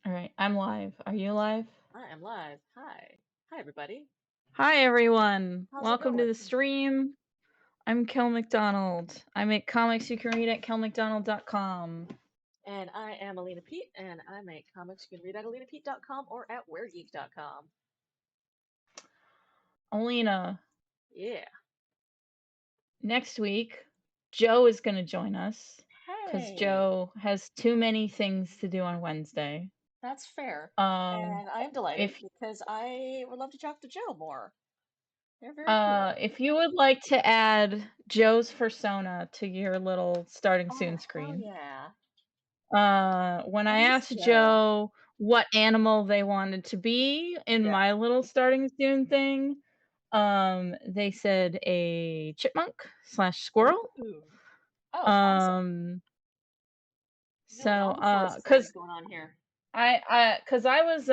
All right, I'm live. Are you live? I am live. Hi. Hi, everybody. Hi, everyone. How's it Welcome to going? the stream. I'm Kel McDonald. I make comics you can read at kelmcdonald.com. And I am Alina Pete, and I make comics you can read at alinapete.com or at weregeek.com. Alina, Yeah. next week, Joe is going to join us because Hey, Joe has too many things to do on Wednesday. that's fair. Um, And I am delighted if because I would love to talk to Joe more. They're very cool. if you would like to add Joe's persona to your little starting Oh, soon hell screen, yeah. when I What is asked Joe? Joe what animal they wanted to be in Yeah. my little starting soon thing, they said a chipmunk slash squirrel. Ooh. Oh, awesome. Um, Really so, all sorts of things going on here. cause I was,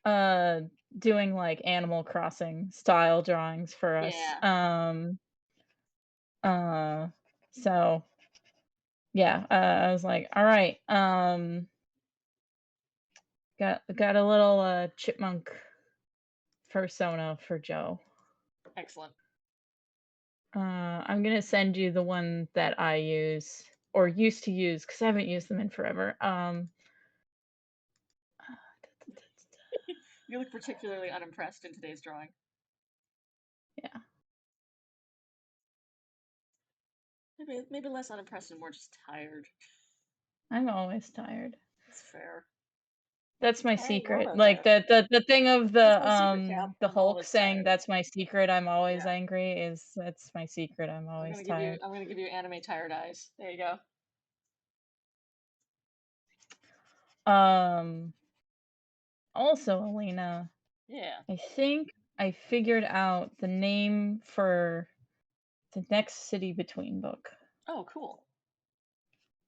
uh, doing like Animal Crossing style drawings for us. Yeah. Uh, so yeah, I was like, all right, got a little chipmunk persona for Joe. Excellent. I'm gonna send you the one that I use or used to use because I haven't used them in forever. You look particularly unimpressed in today's drawing. Yeah, Maybe less unimpressed and more just tired. I'm always tired. That's fair. That's my Hey, you're secret. almost Like there. the thing of That's my secret, Cap. the I'm Hulk always saying tired. that's my secret. I'm always Yeah. angry. Is that's my secret. I'm I'm always gonna give you tired. I'm gonna give you anime tired eyes. There you go. Um. Also, Elena, Yeah. I think I figured out the name for the next City Between book. Oh, cool.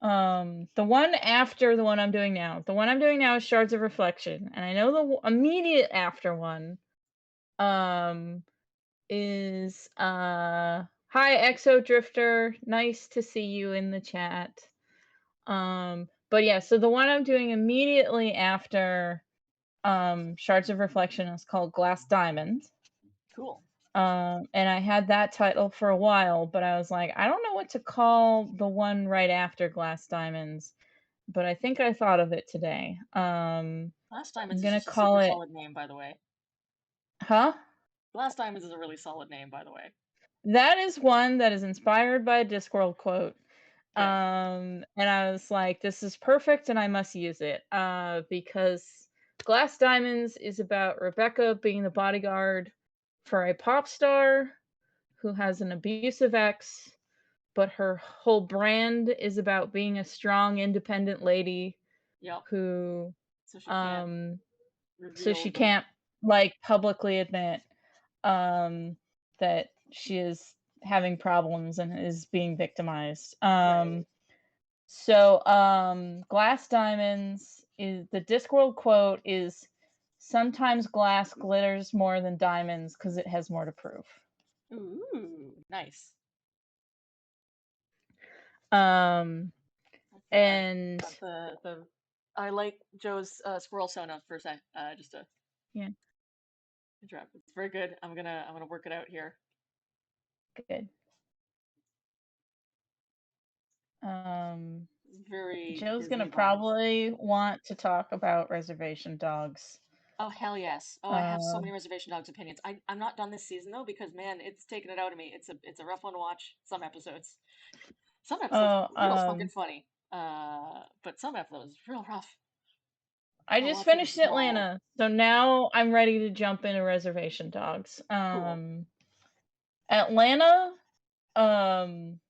The one after the one I'm doing now. The one I'm doing now is Shards of Reflection, and I know the immediate after one um is hi Exo Drifter, nice to see you in the chat. But yeah, so the one I'm doing immediately after Shards of Reflection is called Glass Diamond. Cool. And I had that title for a while, but I was like, I don't know what to call the one right after Glass Diamonds, but I think I thought of it today. Last I'm Diamonds is gonna just a super call it, solid name, by the way. huh? Last Diamonds is a really solid name, by the way. That is one that is inspired by a Discworld quote. Good. And I was like, this is perfect and I must use it. Because Glass Diamonds is about Rebecca being the bodyguard for a pop star who has an abusive ex, but her whole brand is about being a strong, independent lady Yep. who So she can't um so reveal she the can't like publicly admit um that she is having problems and is being victimized. right. Glass diamonds is the Discworld quote is sometimes glass glitters more than diamonds because it has more to prove. Ooh, nice. Um I've and got the I like Joe's squirrel sona for a sec. Just to yeah, interrupt. It's very good. I'm gonna work it out here. good. Um It's very Joe's gonna Disney vibes. probably want to talk about reservation dogs. Oh hell yes! Oh, I have so Uh, many Reservation Dogs opinions. I'm not done this season though because man, it's taken it out of me. It's a rough one to watch. Some episodes oh, real fucking funny. But some episodes real rough. I Gotta just watch them finished small. Atlanta, so now I'm ready to jump into reservation dogs. Cool. Atlanta, um,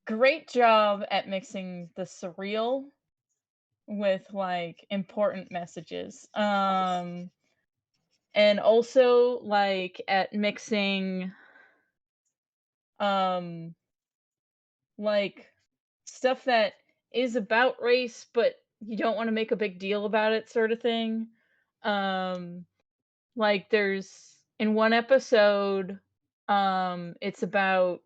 great job at mixing the surreal with like important messages. Nice. And also like at mixing um like stuff that is about race, but you don't want to make a big deal about it, sort of thing. Um, like there's in one episode, it's about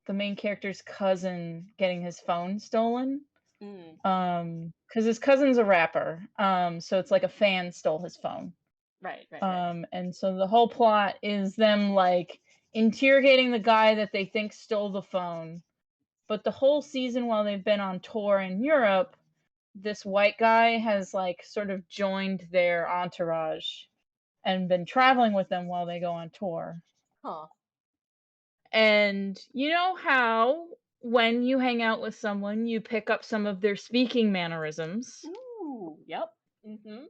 the main character's cousin getting his phone stolen. Mm. Because his cousin's a rapper, so it's like a fan stole his phone. Right, right, right. And so the whole plot is them, like, interrogating the guy that they think stole the phone, but the whole season while they've been on tour in Europe, this white guy has, like, sort of joined their entourage and been traveling with them while they go on tour. Huh. And you know how when you hang out with someone, you pick up some of their speaking mannerisms? Ooh, yep. Mhm.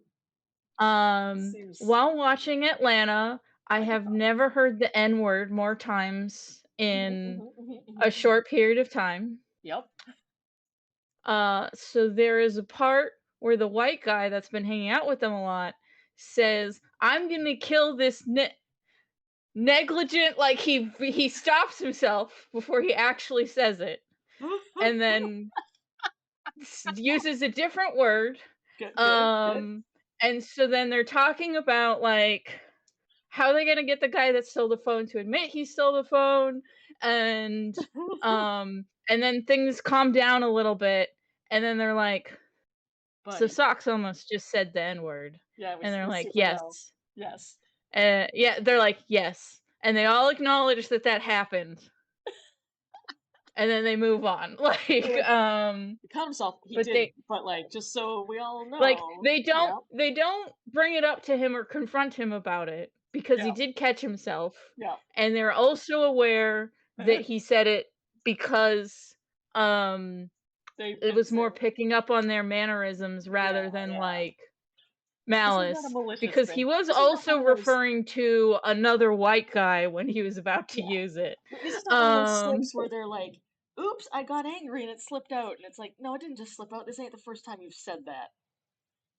Seems While watching Atlanta, I like a have common. never heard the N word more times Mhm, in mhm, mhm, a mhm, mhm. short period of time. Yep. So there is a part where the white guy that's been hanging out with them a lot says, "I'm gonna kill this negligent," like he stops himself before he actually says it, and then uses a different word. Good, good, good. Um, and so then they're talking about like how are they gonna get the guy that stole the phone to admit he stole the phone, and and then things calm down a little bit, and then they're like, "So Buddy. Socks almost just said the N word," Yeah, and they're we like, super know. "Yes," Yes. yeah, they're like, "Yes," and they all acknowledge that that happened, and then they move on, They're like, like, he caught himself. He but didn't, they but like, just so we all like, know. they don't Yep. they don't bring it up to him or confront him about it because he Yep. did catch himself, Yep. and they're also aware that he said it because, um, They've it been was more saying, picking up on their mannerisms yeah, rather than, yeah. like, This is not a malice, malicious because he thing. was This is not one also of those. referring to another white guy when he was about to Yeah. use it. This is not one of those Um, slips where they're like, "Oops, I got angry and it slipped out," and it's like, "No, it didn't just slip out. This ain't the first time you've said that."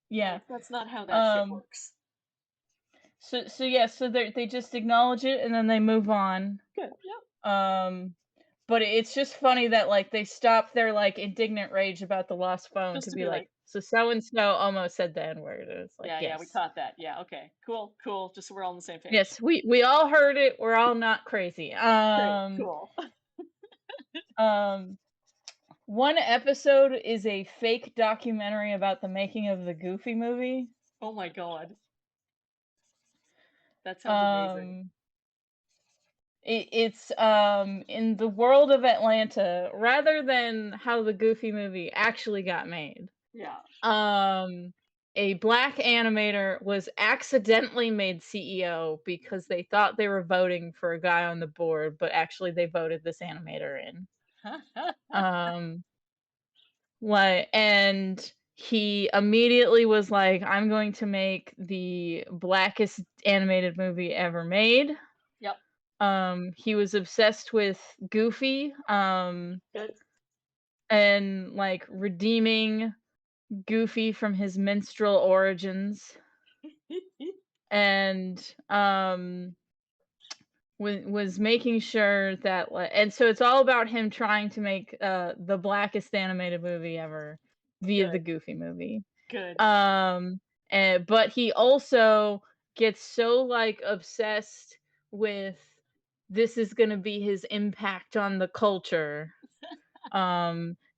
yeah, Like, that's not how that shit um, works. yeah, so they just acknowledge it and then they move on. Good. Yep. Um, but it's just funny that, like, they stop their, like, indignant rage about the lost phone Just to to be be like, like, "So and so almost said the N-word," and it's like, yeah, yeah, we "Yes. caught that. Yeah, okay. Cool, cool. Just so we're all on the same page. Yes, we all heard it, we're all not crazy." Great, cool. Um, one episode is a fake documentary about the making of the Goofy movie. Oh my god. That sounds amazing. Um, it's, in the world of Atlanta, rather than how the Goofy movie actually got made. Yeah. Um, a black animator was accidentally made CEO because they thought they were voting for a guy on the board, but actually they voted this animator in. Um, and he immediately was like, "I'm going to make the blackest animated movie ever made." Yep. He was obsessed with Goofy, Good. and like redeeming Goofy from his minstrel origins. And was making sure that and so it's all about him trying to make the blackest animated movie ever via the Good. Goofy movie. Good. um and but he also gets so like obsessed with this is going to be his impact on the culture,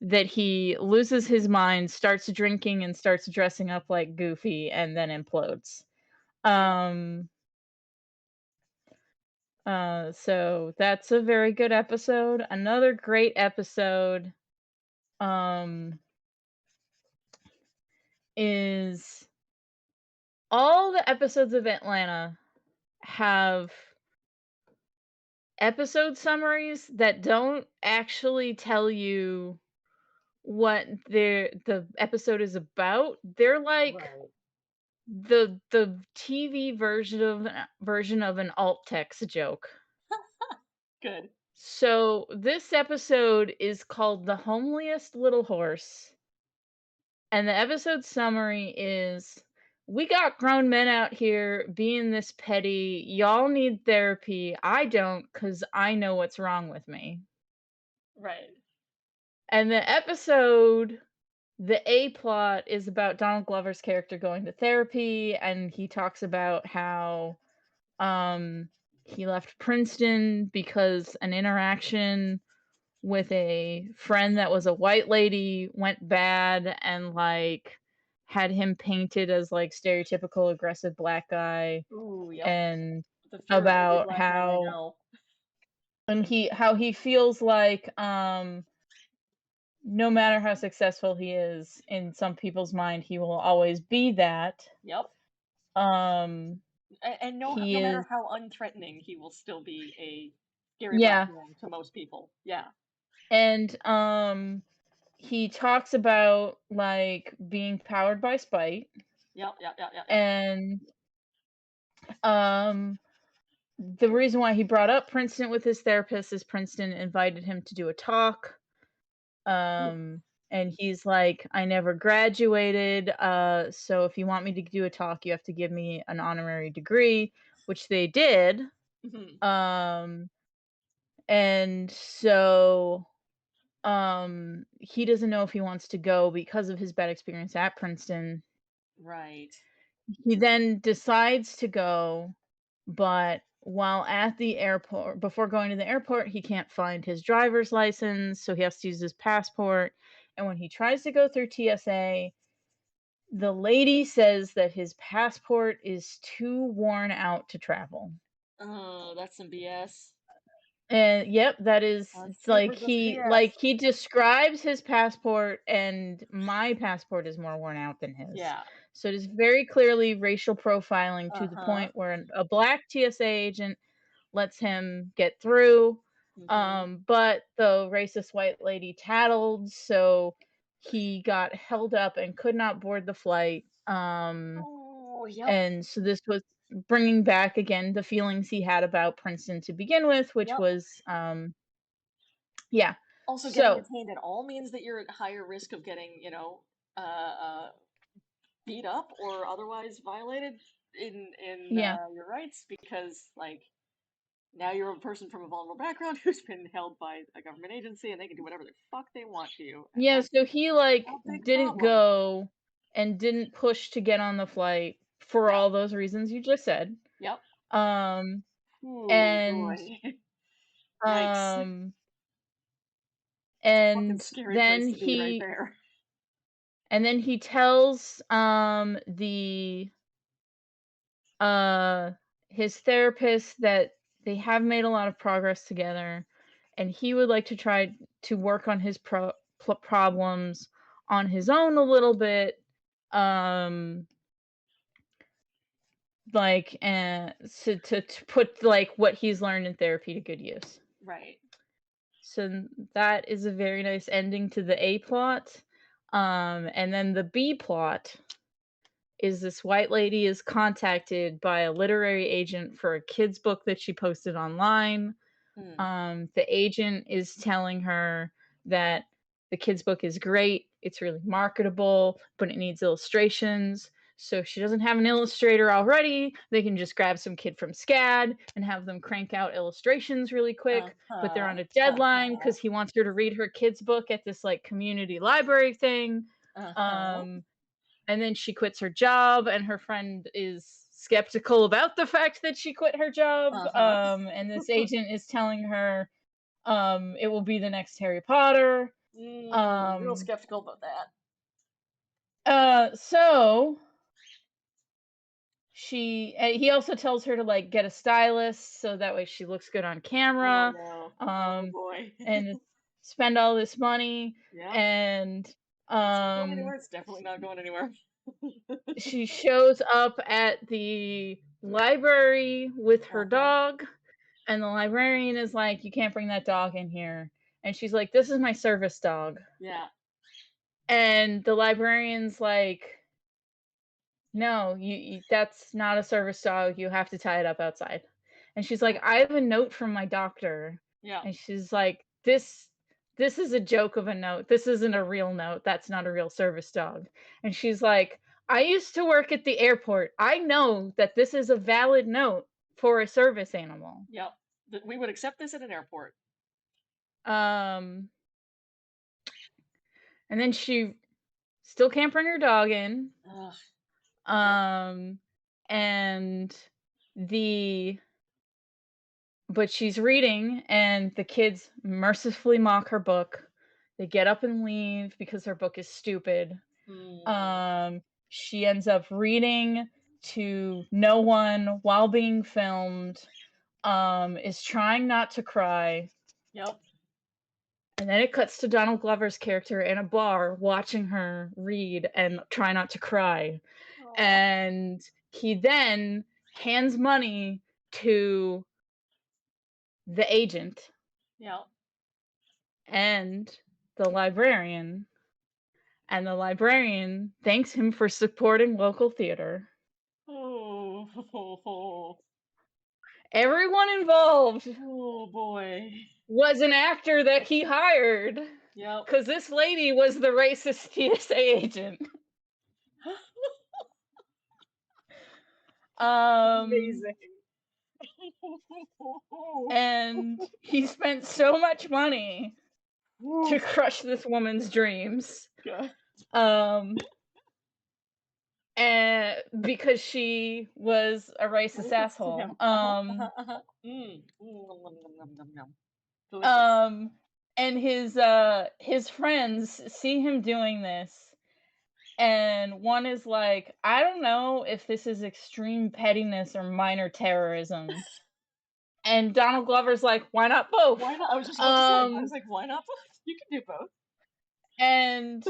that he loses his mind, starts drinking and starts dressing up like Goofy, and then implodes. Yeah. um so that's a very good episode. Another great episode um is all the episodes of Atlanta have episode summaries that don't actually tell you what the episode is about. They're like Right. the TV version of an alt text joke. Good. So this episode is called The Homeliest Little Horse. And the episode summary is, "We got grown men out here being this petty. Y'all need therapy. I don't, because I know what's wrong with me." Right. And the A plot is about Donald Glover's character going to therapy, and he talks about how he left Princeton because an interaction with a friend that was a white lady went bad and, like, had him painted as, like, stereotypical aggressive black guy, Ooh, yep. and The fear of every about black man I how know. how he feels like, no matter how successful he is, in some people's mind, he will always be that. Yep. Um, And he no matter is how unthreatening, he will still be a scary black yeah, man to most people. Yeah. and, he talks about, like, being powered by spite, Yep, yep, yep, yep, yep. and, um, the reason why he brought up Princeton with his therapist is Princeton invited him to do a talk, Ooh. and he's like, "I never graduated, so if you want me to do a talk, you have to give me an honorary degree," which they did, Mhm. um, and so, he doesn't know if he wants to go because of his bad experience at Princeton. Right. He then decides to go, but while at the airport before going to the airport, he can't find his driver's license, so he has to use his passport, and when he tries to go through TSA, the lady says that his passport is too worn out to travel. Oh, that's some BS. And yep, that is That's it's super just BS. like he describes his passport and my passport is more worn out than his. Yeah. So it is very clearly racial profiling to the Uh-huh. point where a black TSA agent lets him get through. Mhm. But the racist white lady tattled, so he got held up and could not board the flight. Oh, yep. And so this was bringing back again the feelings he had about Princeton to begin with, which Yep. was, yeah. Also, getting So, detained at all means that you're at higher risk of getting, uh, uh, beat up or otherwise violated in yeah. your rights because, like, now you're a person from a vulnerable background who's been held by a government agency and they can do whatever the fuck they want to you, and Yeah, that's so he, a like, big didn't problem. go and didn't push to get on the flight for Yeah. all those reasons you just said. Yep. Um, Ooh, and, boy. Yikes. um, That's a fucking and scary place then to be right he there. tells, uh, his therapist that they have made a lot of progress together, and he would like to try to work on his problems on his own a little bit, um, like, to put like what he's learned in therapy to good use. Right. So that is a very nice ending to the A plot. And then the B plot is this white lady is contacted by a literary agent for a kid's book that she posted online. Mm. The agent is telling her that the kid's book is great, it's really marketable, but it needs illustrations. So if she doesn't have an illustrator already, they can just grab some kid from SCAD and have them crank out illustrations really quick. But they're Uh-huh. on a deadline Uh-huh. because he wants her to read her kid's book at this like community library thing. Uh-huh. Um, and then she quits her job, and her friend is skeptical about the fact that she quit her job. Uh-huh. And this agent is telling her, it will be the next Harry Potter. Real Um, skeptical about that. so he also tells her to like get a stylist so that way she looks good on Oh camera. no. Oh Um, boy. and spend all this money, Yep. and It's not going anywhere. um It's definitely not going anywhere. she shows up at the library with her Uh-huh. dog, and the librarian is like, "You can't bring that dog in here." And she's like, "This is my service dog." Yeah. And the librarian's like, "No, that's not a service dog. You have to tie it up outside." And she's like, Oh. "I have a note from my doctor." Yeah. And she's like, "This is a joke of a note. This isn't a real note. That's not a real service dog." And she's like, "I used to work at the airport. I know that this is a valid note for a service animal." Yep. We would accept this at an airport. Um, and then she still can't bring her dog in. Ugh. Okay. Um, and the but she's reading, and the kids mercifully mock her book. They get up and leave because her book is stupid. Mm. Um, she ends up reading to no one while being filmed, is trying not to cry, Yep. and then it cuts to Donald Glover's character in a bar watching her read and try not to cry. Oh. And he then hands money to the agent Yep. and the librarian, and the librarian thanks him for supporting local theater. Oh. Everyone involved Oh boy. was an actor that he hired Yep. because this lady was the racist TSA agent. Um, Amazing. and he spent so much money to Oof. crush this woman's dreams. Good. Um, and because she was a racist asshole. Mm. Nom, nom, nom, nom, nom, nom. Delicious. Um, and his friends see him doing this, and one is like, I don't know if this is extreme pettiness or minor terrorism. And Donald Glover's like, why not both? Why not? I was just about to say. I was Um, like, why not both? You can do both. and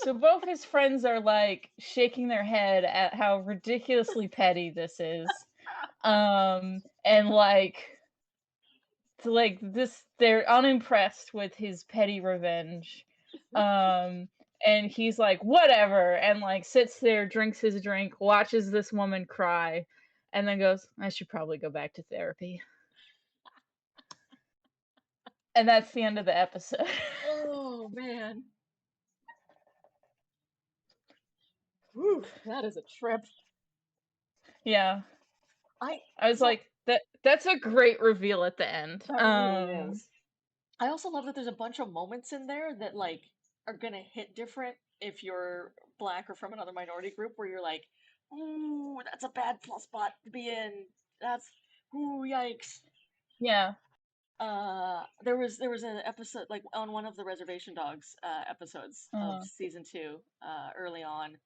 so both his friends are like shaking their head at how ridiculously petty this is. And like this, they're unimpressed with his petty revenge. Um, and he's like, whatever, and like sits there, drinks his drink, watches this woman cry, and then goes, I should probably go back to therapy. And that's the end of the episode. Oh man. Whew, that is a trip. Yeah. I I was so like, that's a great reveal at the end. that really is. I also love that there's a bunch of moments in there that like are gonna hit different if you're black or from another minority group where you're like, ooh, that's a bad spot to be in. That's ooh, yikes. Yeah. There was an episode like on one of the Reservation Dogs episodes of Uh, season two, early on.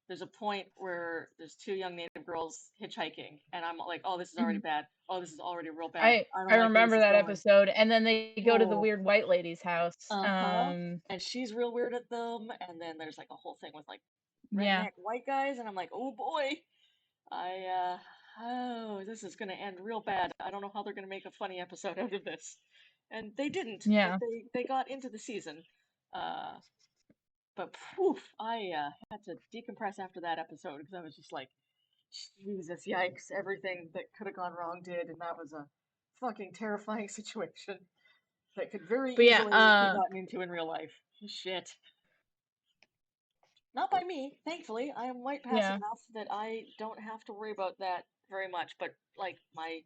There's a point where there's two young native girls hitchhiking, and I'm like, oh, this is already mhm. bad. Oh, this is already real bad. I I I don't like where this remember is that going. episode, and then they go to the Oh, weird white lady's house. uh-huh. And she's real weird at them, and then there's like a whole thing with like Yeah, redneck white guys, and I'm like, oh boy, I oh, this is gonna end real bad. I don't know how they're gonna make a funny episode out of this. And they didn't, but yeah, they got into the season. Uh, but poof, I had to decompress after that episode because I was just like, Jesus, yikes, everything that could have gone wrong did, and that was a fucking terrifying situation that could very but yeah, easily be gotten into in real life. Shit. Not by me, thankfully. I am white passing yeah, enough that I don't have to worry about that very much. But like my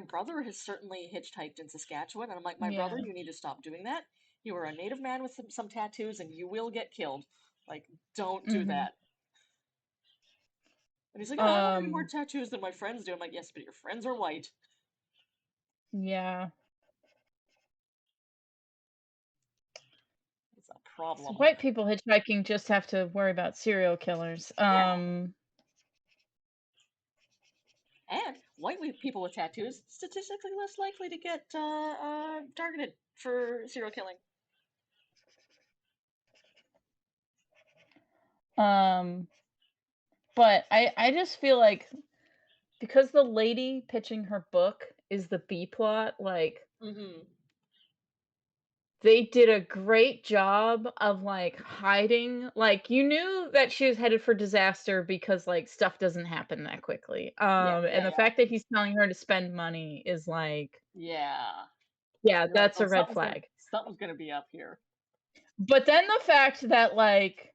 brother has certainly hitchhiked in Saskatchewan, and I'm like, my brother, yeah. you need to stop doing that. You are a native man with some tattoos, and you will get killed. Like, don't do Mhm. that. And he's like, I don't have any more Um, tattoos than my friends do. I'm like, yes, but your friends are white. yeah. It's a So problem. white people hitchhiking just have to worry about serial killers. Yeah. And people with tattoos statistically less likely to get targeted for serial killing. Um, but I just feel like because the lady pitching her book is the B plot, like Hmm. they did a great job of, like, hiding like, you knew that she was headed for disaster because, like, stuff doesn't happen that quickly, Yeah, and yeah, the yeah. fact that he's telling her to spend money is like, Yeah. yeah, You're like, that's oh, a red flag. something's gonna be up here. But then the fact that, like,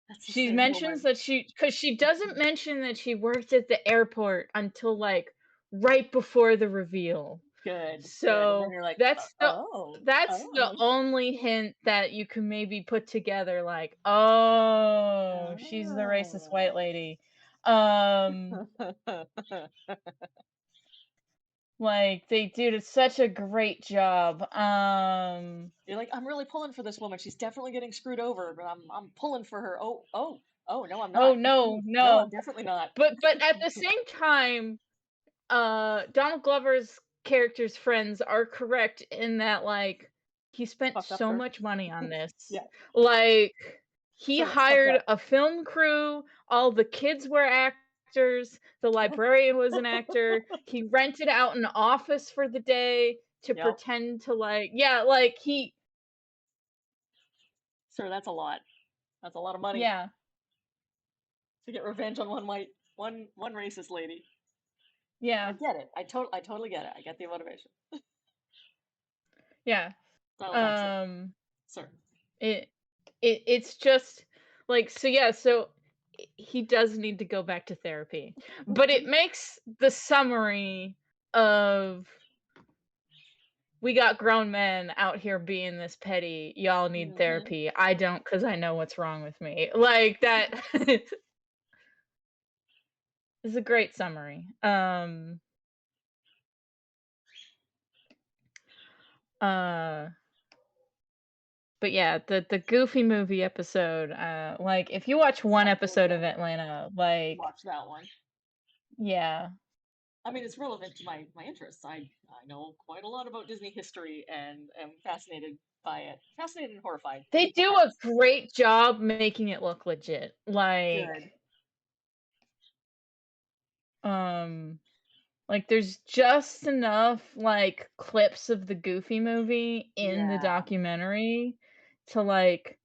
That's the she same mentions woman. that because she doesn't mention that she worked at the airport until, like, right before the reveal. Good, good. And then So, you're like, oh, that's the oh, only hint that you can maybe put together, like, "Oh, she's the racist white oh. lady." Um, Like, they did such a great job. You're like, I'm really pulling for this woman. She's definitely getting screwed over, but I'm pulling for her. Oh, no, I'm Oh, not. no, No, I'm no. definitely not. But at the same time, Donald Glover's character's friends are correct in that, like, he spent Fucked up so her. much money on this. Yeah, Like, he sure, it's fucked hired up. a film crew, all the kids were actors, the librarian was an actor, he rented out an office for the day to Yep. pretend to, like, yeah, like, he Sir, that's a lot. That's a lot of money yeah, to get revenge on one racist lady. I yeah, get it. I totally get it. I get the motivation. yeah. Dial back, sir. Um, Sir. it it's just, like, so yeah, so he does need to go back to therapy, but it makes the summary of "We got grown men out here being this petty, y'all need Hmm. therapy, I don't not 'cause I know what's wrong with me," like, that is a great summary. Uh, but yeah, the Goofy Movie episode, like, if you watch one I episode of will Atlanta, like, watch that one. yeah. I mean, it's relevant to my interests. I know quite a lot about Disney history and am fascinated by it. Fascinated and horrified. They It do a depends. great job making it look legit, Good. um there's just enough, like, clips of the Goofy Movie in the Yeah, documentary to, like,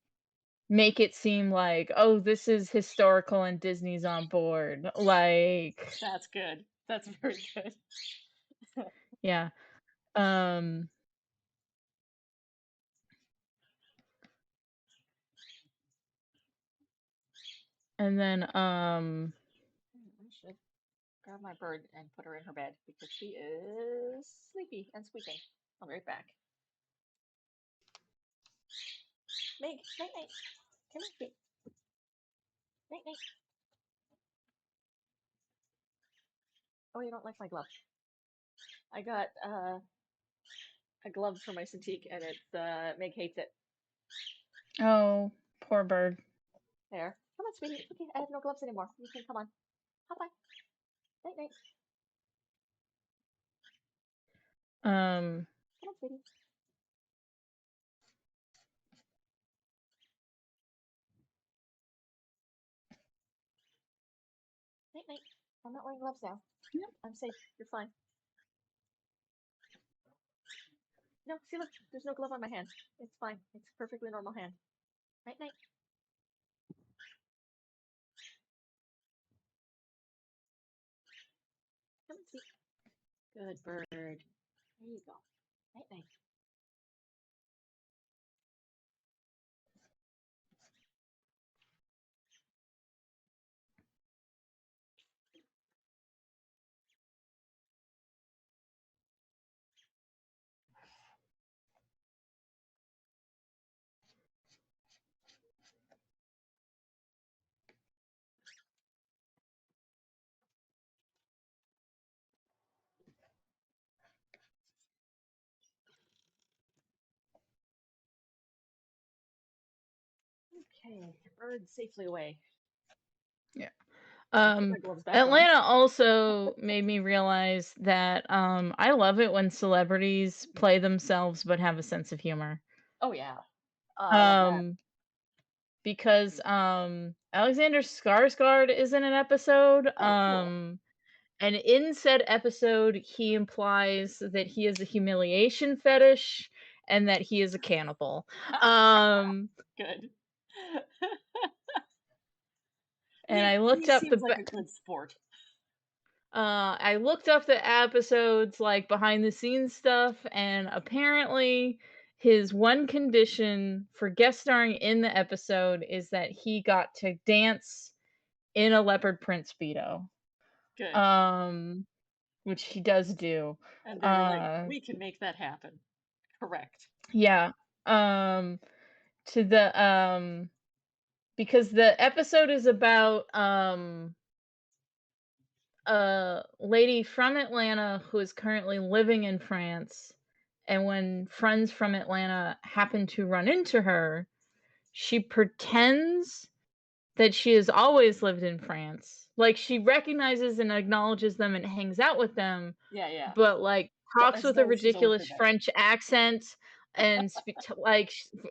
make it seem like, "Oh, this is historical and Disney's on board," like, that's good. That's very good. yeah, um, and then, I should grab my bird and put her in her bed because she is sleepy and squeaking. I'll be right back. Meg, night night. Come on, babe. Night night. Oh, you don't like my glove. I got a glove for my Cintiq and it's Meg hates it. oh, poor bird. There. Come on, sweetie. It's okay. I have no gloves anymore. You can come on. Hop on. Night night. Um, Come on, sweetie. Night night. I'm not wearing gloves now. Yep, I'm safe. You're fine. No, see, look. There's no glove on my hand. It's fine. It's a perfectly normal hand. Night night. Come on, sweet. Good bird. There you go. Night night. Okay, bird safely away. yeah. I put my gloves back on. Atlanta also made me realize that, I love it when celebrities play themselves but have a sense of humor. Oh yeah. I love that. Um, because, Alexander Skarsgård is in an episode, Oh, cool. and in said episode, he implies that he has a humiliation fetish and that he is a cannibal. Um, Good. and I He looked up seems like a good sport. I looked up the episodes, like, behind the scenes stuff, and apparently his one condition for guest starring in the episode is that he got to dance in a leopard print Speedo, Good. um, which he does do. And they were like, Uh, we can make that happen. Correct. yeah, um, to the, because the episode is about, a lady from Atlanta who is currently living in France, and when friends from Atlanta happen to run into her, she pretends that she has always lived in France. Like, she recognizes and acknowledges them and hangs out with them, Yeah, yeah. but, like, But talks as with a though she's always been ridiculous there. French accent and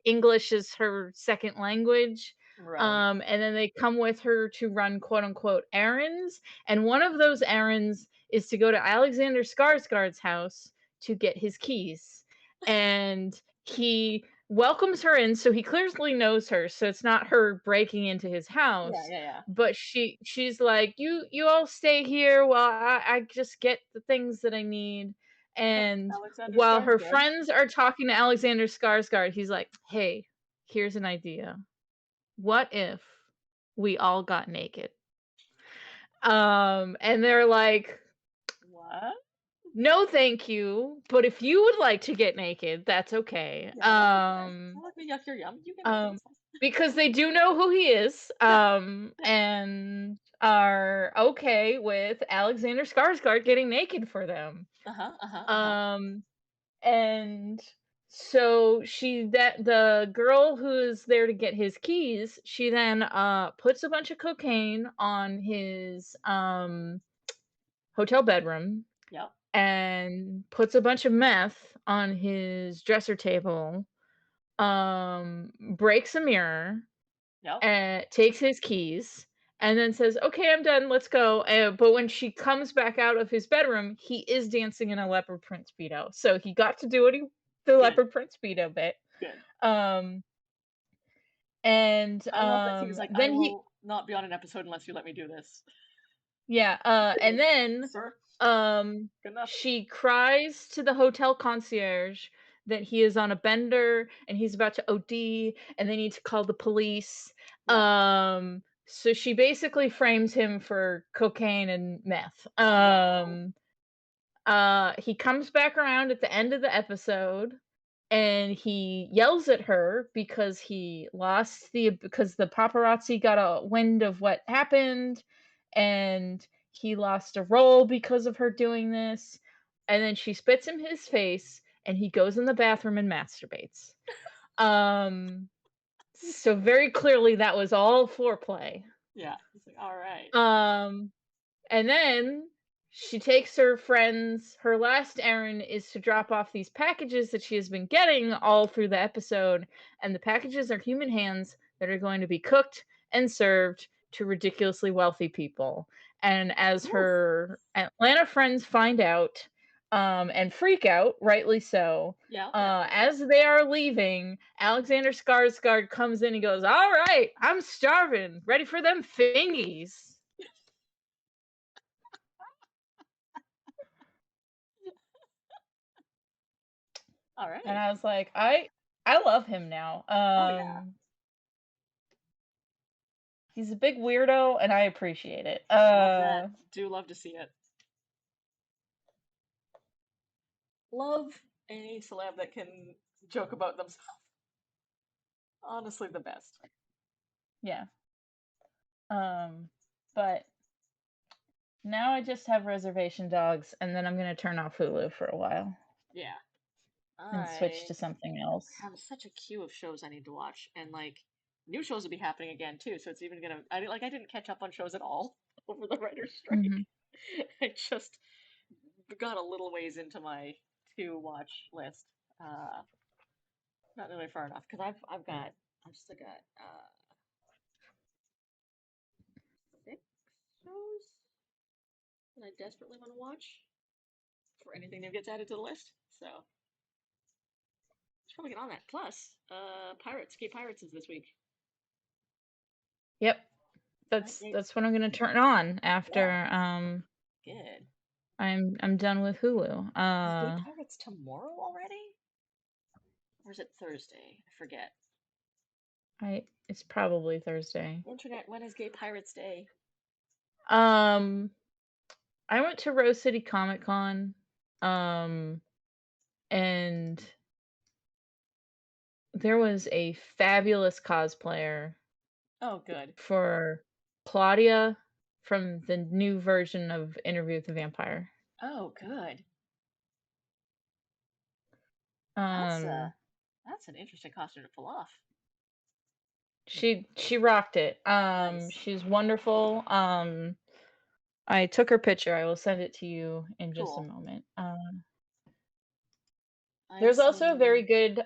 English is her second language. Right. And then they come with her to run quote unquote errands, and one of those errands is to go to Alexander Skarsgård's house to get his keys. And he welcomes her in, so he clearly knows her, so it's not her breaking into his Yeah, house, yeah, yeah. but she's like, you all stay here while I just get the things that I need. And Alexander while her Skarsgård. friends are talking to Alexander Skarsgård, he's like, "Hey, here's an idea. What if we all got naked?" And they're like, What? "No, thank you, but if you would like to get naked, that's okay." Yeah, that's okay. Don't let me yuck your yum. You get naked. Um, It's fine. because they do know who he is, and are okay with Alexander Skarsgård getting naked for them. Uh-huh, uh-huh, uh-huh. Um, and so the girl who's there to get his keys, she then puts a bunch of cocaine on his hotel bedroom Yep, and puts a bunch of meth on his dresser table, breaks a mirror, yep. and takes his keys, and then says, "Okay, I'm done. Let's go." But when she comes back out of his bedroom, he is dancing in a leopard print speedo. So he got to do the Good, leopard print speedo bit. good. Um, and I love that he was like, I then he will not be on an episode unless you let me do this. Yeah, and Like, then, sir, um, good enough. she cries to the hotel concierge that he is on a bender and he's about to OD and they need to call the police. Yep. So she basically frames him for cocaine and meth. Oh no. He comes back around at the end of the episode and he yells at her because the paparazzi got a wind of what happened, and he lost a role because of her doing this. And then she spits in his face and he goes in the bathroom and masturbates. Um so very clearly that was all foreplay. Yeah. He's like, all right. Um and then she takes her last errand is to drop off these packages that she has been getting all through the episode. And the packages are human hands that are going to be cooked and served to ridiculously wealthy people. And as Oof. her Atlanta friends find out, and freak out, rightly so, Yeah, yeah, yeah. as they are leaving, Alexander Skarsgård comes in and goes, "All right, I'm starving. Ready for them fingies." All And right. I was like, I love him now. Oh yeah. He's a big weirdo and I appreciate it. Love that. Do love to see it. Love any celeb that can joke about themselves. Honestly, the best. Yeah. Um but now I just have reservation dogs and then I'm going to turn off Hulu for a while Yeah. and switch I to something else. have such a queue of shows I need to watch, and like new shows will be happening again too. So it's even gonna. I didn't catch up on shows at all over the writer's strike. Mhm. I just got a little ways into my to watch list. Uh, Not really far enough because I've still got 6 shows that I desperately want to watch for anything that gets added to the list. So should probably get on that. Plus, Pirates, Gay Pirates is this week. Yep. Night That's what I'm going to turn on Yeah, after good. I'm done with Hulu. Is Gay Pirates tomorrow already? Or is it Thursday? I forget. I it's probably Thursday. Internet, when is Gay Pirates Day? Um I went to Rose City Comic Con, um and there was a fabulous cosplayer Oh, good. for Claudia from the new version of Interview with the Vampire. Oh, good. That's Um, that's an interesting costume to pull off. she rocked it. Nice. She's wonderful. I took her picture. I will send it to you in just a Cool. moment. I've There's also a very seen. good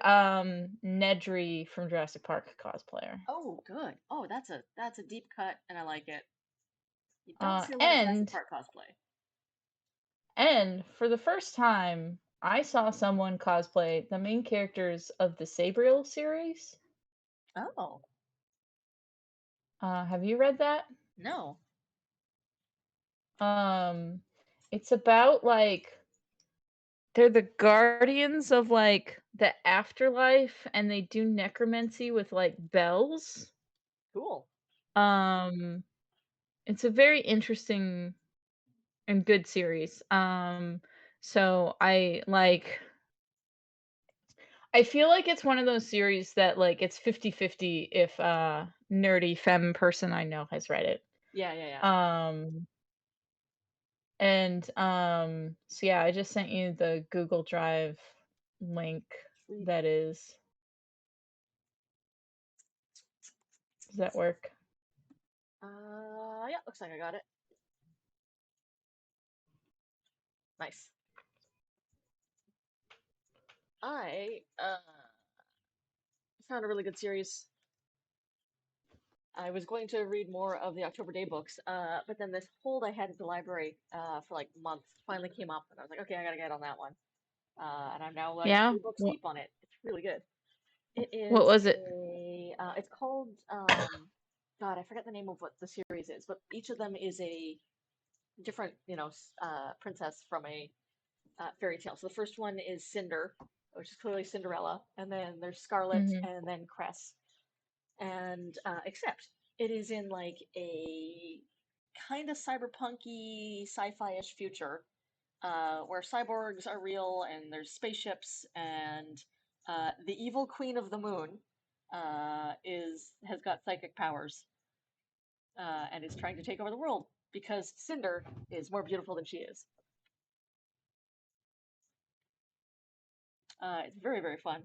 Nedry from Jurassic Park cosplayer. Oh, good. Oh, that's a deep cut, and I like it. You don't Uh, see a lot of Jurassic and Park cosplay. and for the first time, I saw someone cosplay the main characters of the Sabriel series. Oh, Have you read that? no. Um, it's about like they're the guardians of like the afterlife, and they do necromancy with like bells. Cool. Um, it's a very interesting and good series. So I feel like it's one of those series that like it's 50-50 if nerdy femme person I know has read it. Yeah, yeah, yeah. Um and so yeah, I just sent you the Google Drive link Sweet. that is does that work? Yeah, looks like I got it. Nice. I found a really good series. I was going to read more of the October Day books, but then this hold I had at the library for like months finally came up, and I was like, okay, I gotta get on that one. And I'm now like Yeah. three books deep on it. It's really good. It What is was it? a. It's called. God, I forget the name of what the series is, but each of them is a different, princess from a fairy tale. So the first one is Cinder, which is clearly Cinderella, and then there's Scarlet, Mhm. and then Cress, and except it is in like a kind of cyberpunky sci-fi-ish future where cyborgs are real and there's spaceships and the evil queen of the moon is has got psychic powers and is trying to take over the world because Cinder is more beautiful than she is. It's very, very fun.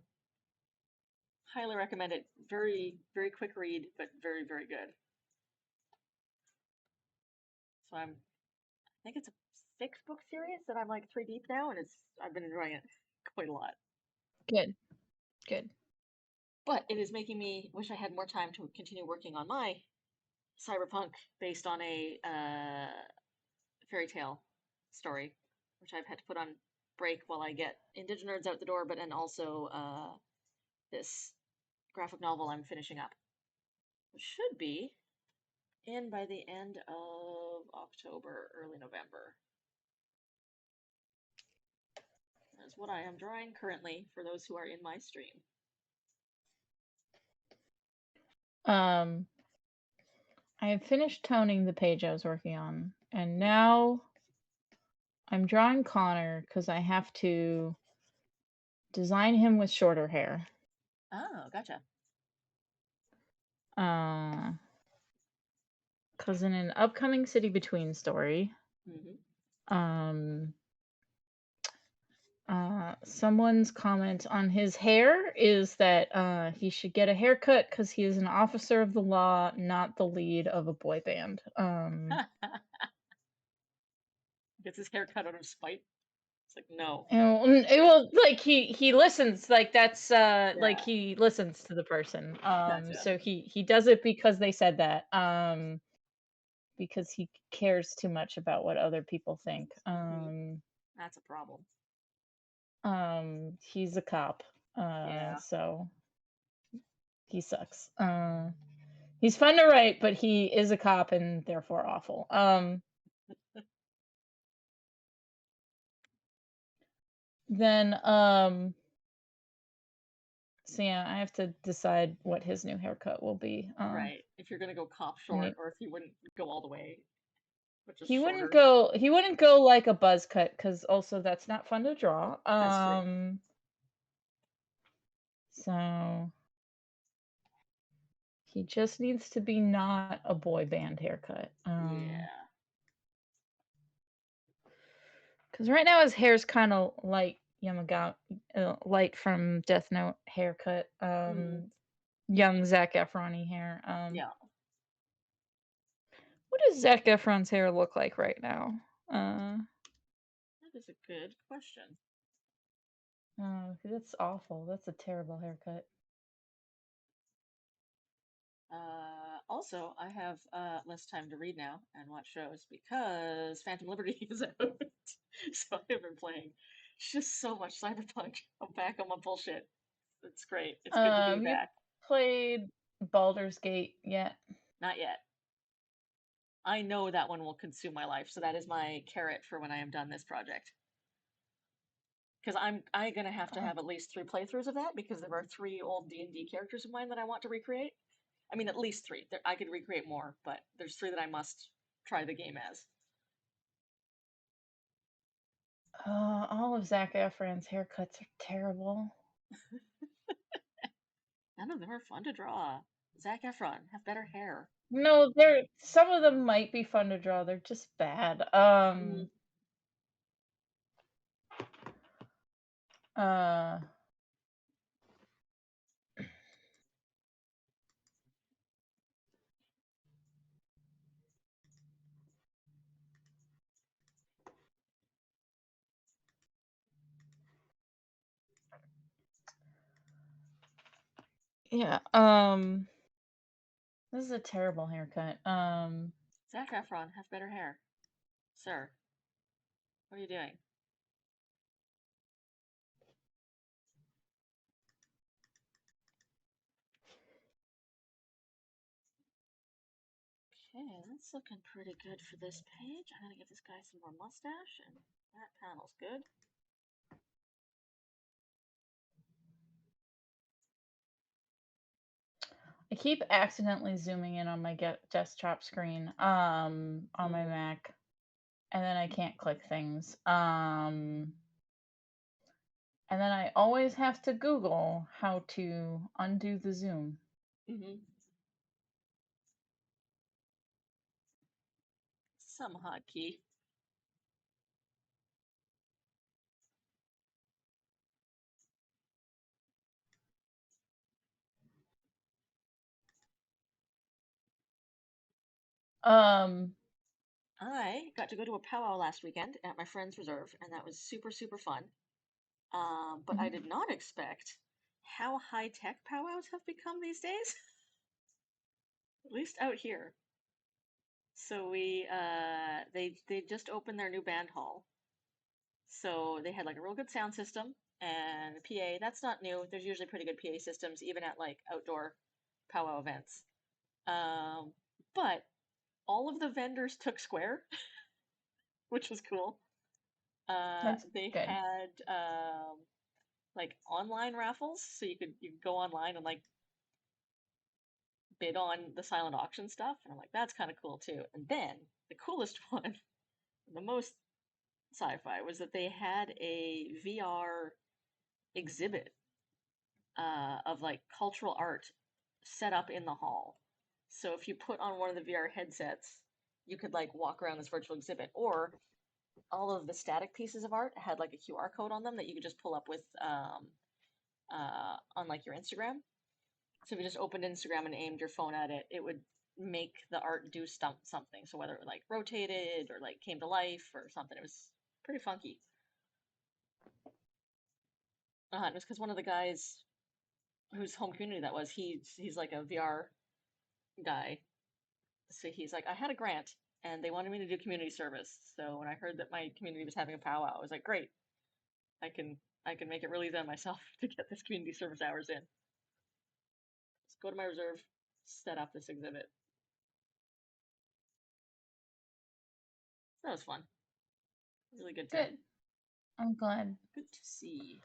Highly recommend it. Very, very quick read, but very, very good. So I think it's a six-book series that I'm like three deep now, and I've been enjoying it quite a lot. Good. Good. But it is making me wish I had more time to continue working on my cyberpunk based on a fairy tale story, which I've had to put on break while I get Indigenous Nerds out the door, but then also this graphic novel I'm finishing up, which should be in by the end of October, early November. That's what I am drawing currently for those who are in my stream. Um I have finished toning the page I was working on, and now I'm drawing Connor because I have to design him with shorter hair. Oh, gotcha. Uh, because in an upcoming City Between story, Hmm. um, someone's comment on his hair is that he should get a haircut because he is an officer of the law, not the lead of a boy band. Gets his hair cut out of spite. It's like, no. Well, like he listens, like that's like Yeah, he listens to the person. gotcha. So he does it because they said that. Because he cares too much about what other people think. Hmm. That's a problem. He's a cop. Yeah. So he sucks. He's fun to write, but he is a cop and therefore awful. Then so yeah, I have to decide what his new haircut will be. Right. If you're gonna go cop I short, need or if you wouldn't go all the way, which is he wouldn't shorter. go he wouldn't go like a buzz cut because also that's not fun to draw. That's true. So he just needs to be not a boy band haircut. Yeah. Because right now his hair's kind of light, light from Death Note haircut. Mm, Young Zac Efron hair. yeah, What does Zac Efron's hair look like right now? Uh, that is a good question. 'Cause that's awful. That's a terrible haircut. Also, I have less time to read now and watch shows because Phantom Liberty is out. So I've been playing just so much Cyberpunk. I'm back on my bullshit. It's great. It's good to be You back. played Baldur's Gate yet? Not yet. I know that one will consume my life, so that is my carrot for when I am done this project. Because I'm gonna have to Uh, have at least 3 playthroughs of that because there are 3 old D&D characters of mine that I want to recreate. I mean, at least 3. I could recreate more, but there's 3 that I must try the game as. all of Zac Efron's haircuts are terrible. None of them are fun to draw. Zac Efron, have better hair. No, some of them might be fun to draw. They're just bad. Mm, Uh, yeah. This is a terrible haircut. Zac Efron, have better hair. Sir, what are you doing? Okay, that's looking pretty good for this page. I'm gonna give this guy some more mustache, and that panel's good. I keep accidentally zooming in on my desktop screen on my Hmm. Mac, and then I can't click things. And then I always have to Google how to undo the zoom. Mm-hmm. Some hotkey. Um, I got to go to a powwow last weekend at my friend's reserve, and that was super, super fun. But I mhm. did not expect how high tech powwows have become these days, at least out here. So they just opened their new band hall. So they had like a real good sound system and a PA. That's not new. There's usually pretty good PA systems even at like outdoor powwow events. Um, but all of the vendors took Square, which was cool. That's They good. had like online raffles, so you could go online and like bid on the silent auction stuff, and I'm like, that's kind of cool too. And then the coolest one, the most sci-fi, was that they had a VR exhibit of like cultural art set up in the hall. So if you put on one of the VR headsets, you could like walk around this virtual exhibit, or all of the static pieces of art had like a QR code on them that you could just pull up with on like your Instagram. So if you just opened Instagram and aimed your phone at it, it would make the art do something. So whether it like rotated or like came to life or something, it was pretty funky. It was because one of the guys whose home community that was, he's like a VR guy. So he's like, I had a grant and they wanted me to do community service. So when I heard that my community was having a powwow, I was like, great, I can I can make it really easy on myself to get this community service hours in. Just go to my reserve, set up this exhibit. That was fun. Really good time. Good. I'm glad. Good to see.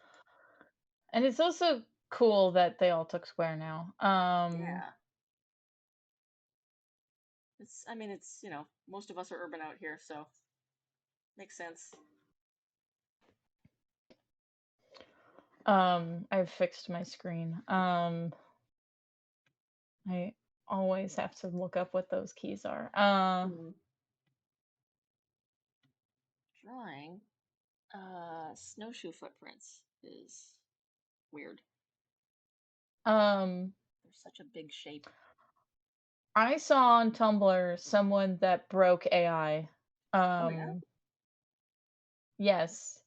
And it's also cool that they all took Square now. Yeah. I mean, most of us are urban out here, so makes sense. I've fixed my screen. I always have to look up what those keys are. Mm. Drawing. Snowshoe footprints is weird. Um, They're such a big shape. I saw on Tumblr someone that broke AI. Oh yeah. Um, yes.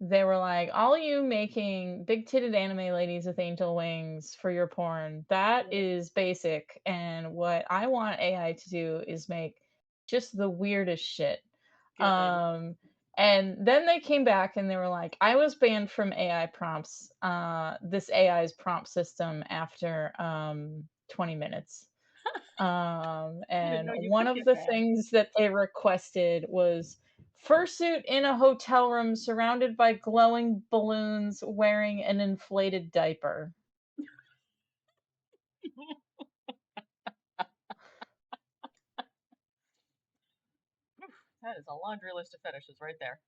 They were like, all you making big titted anime ladies with angel wings for your porn, that Yeah. is basic. And what I want AI to do is make just the weirdest shit. Good. Um, and then they came back and they were like, I was banned from AI prompts, this AI's prompt system after 20 minutes. I didn't And know you one could of get the banned. things that they requested was fursuit in a hotel room surrounded by glowing balloons wearing an inflated diaper. That is a laundry list of fetishes right there.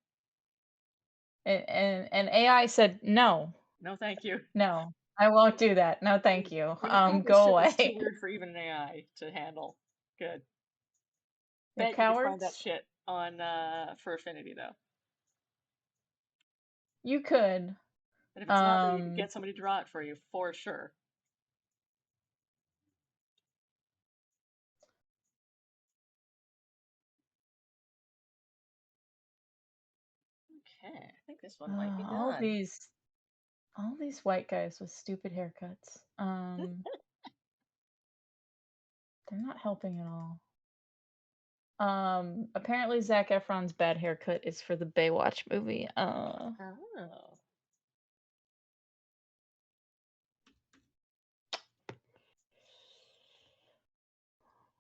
And AI said, "No, No, thank you. no, I won't do that. No, thank you. When you call this Go shit that's too away." weird for even an AI to handle. Good. They're Bet you could find that cowards. shit on for Affinity though. You could. And if it's not there, you could Um, get somebody to draw it for you for sure. Okay, I think this one might be all done. these white guys with stupid haircuts. They're not helping at all. Apparently Zac Efron's bad haircut is for the Baywatch movie. Oh.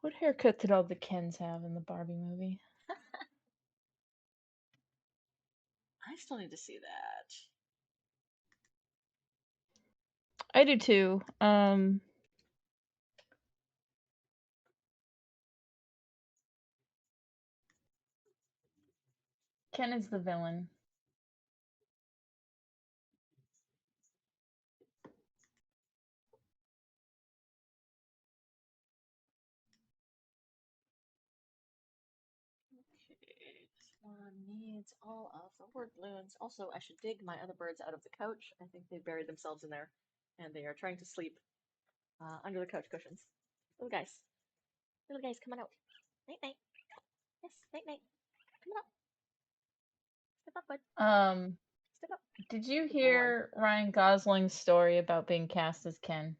What haircut did all the Kens have in the Barbie movie? I still need to see that. I do too. Ken is the villain. Okay, this one needs all of the word balloons. Also, I should dig my other birds out of the couch. I think they buried themselves in there, and they are trying to sleep under the couch cushions. Little guys, come on out. Night night. Yes, night night. Come on up. Step up, bud. Um, Step up. did you Good boy. hear Ryan Gosling's story about being cast as Ken?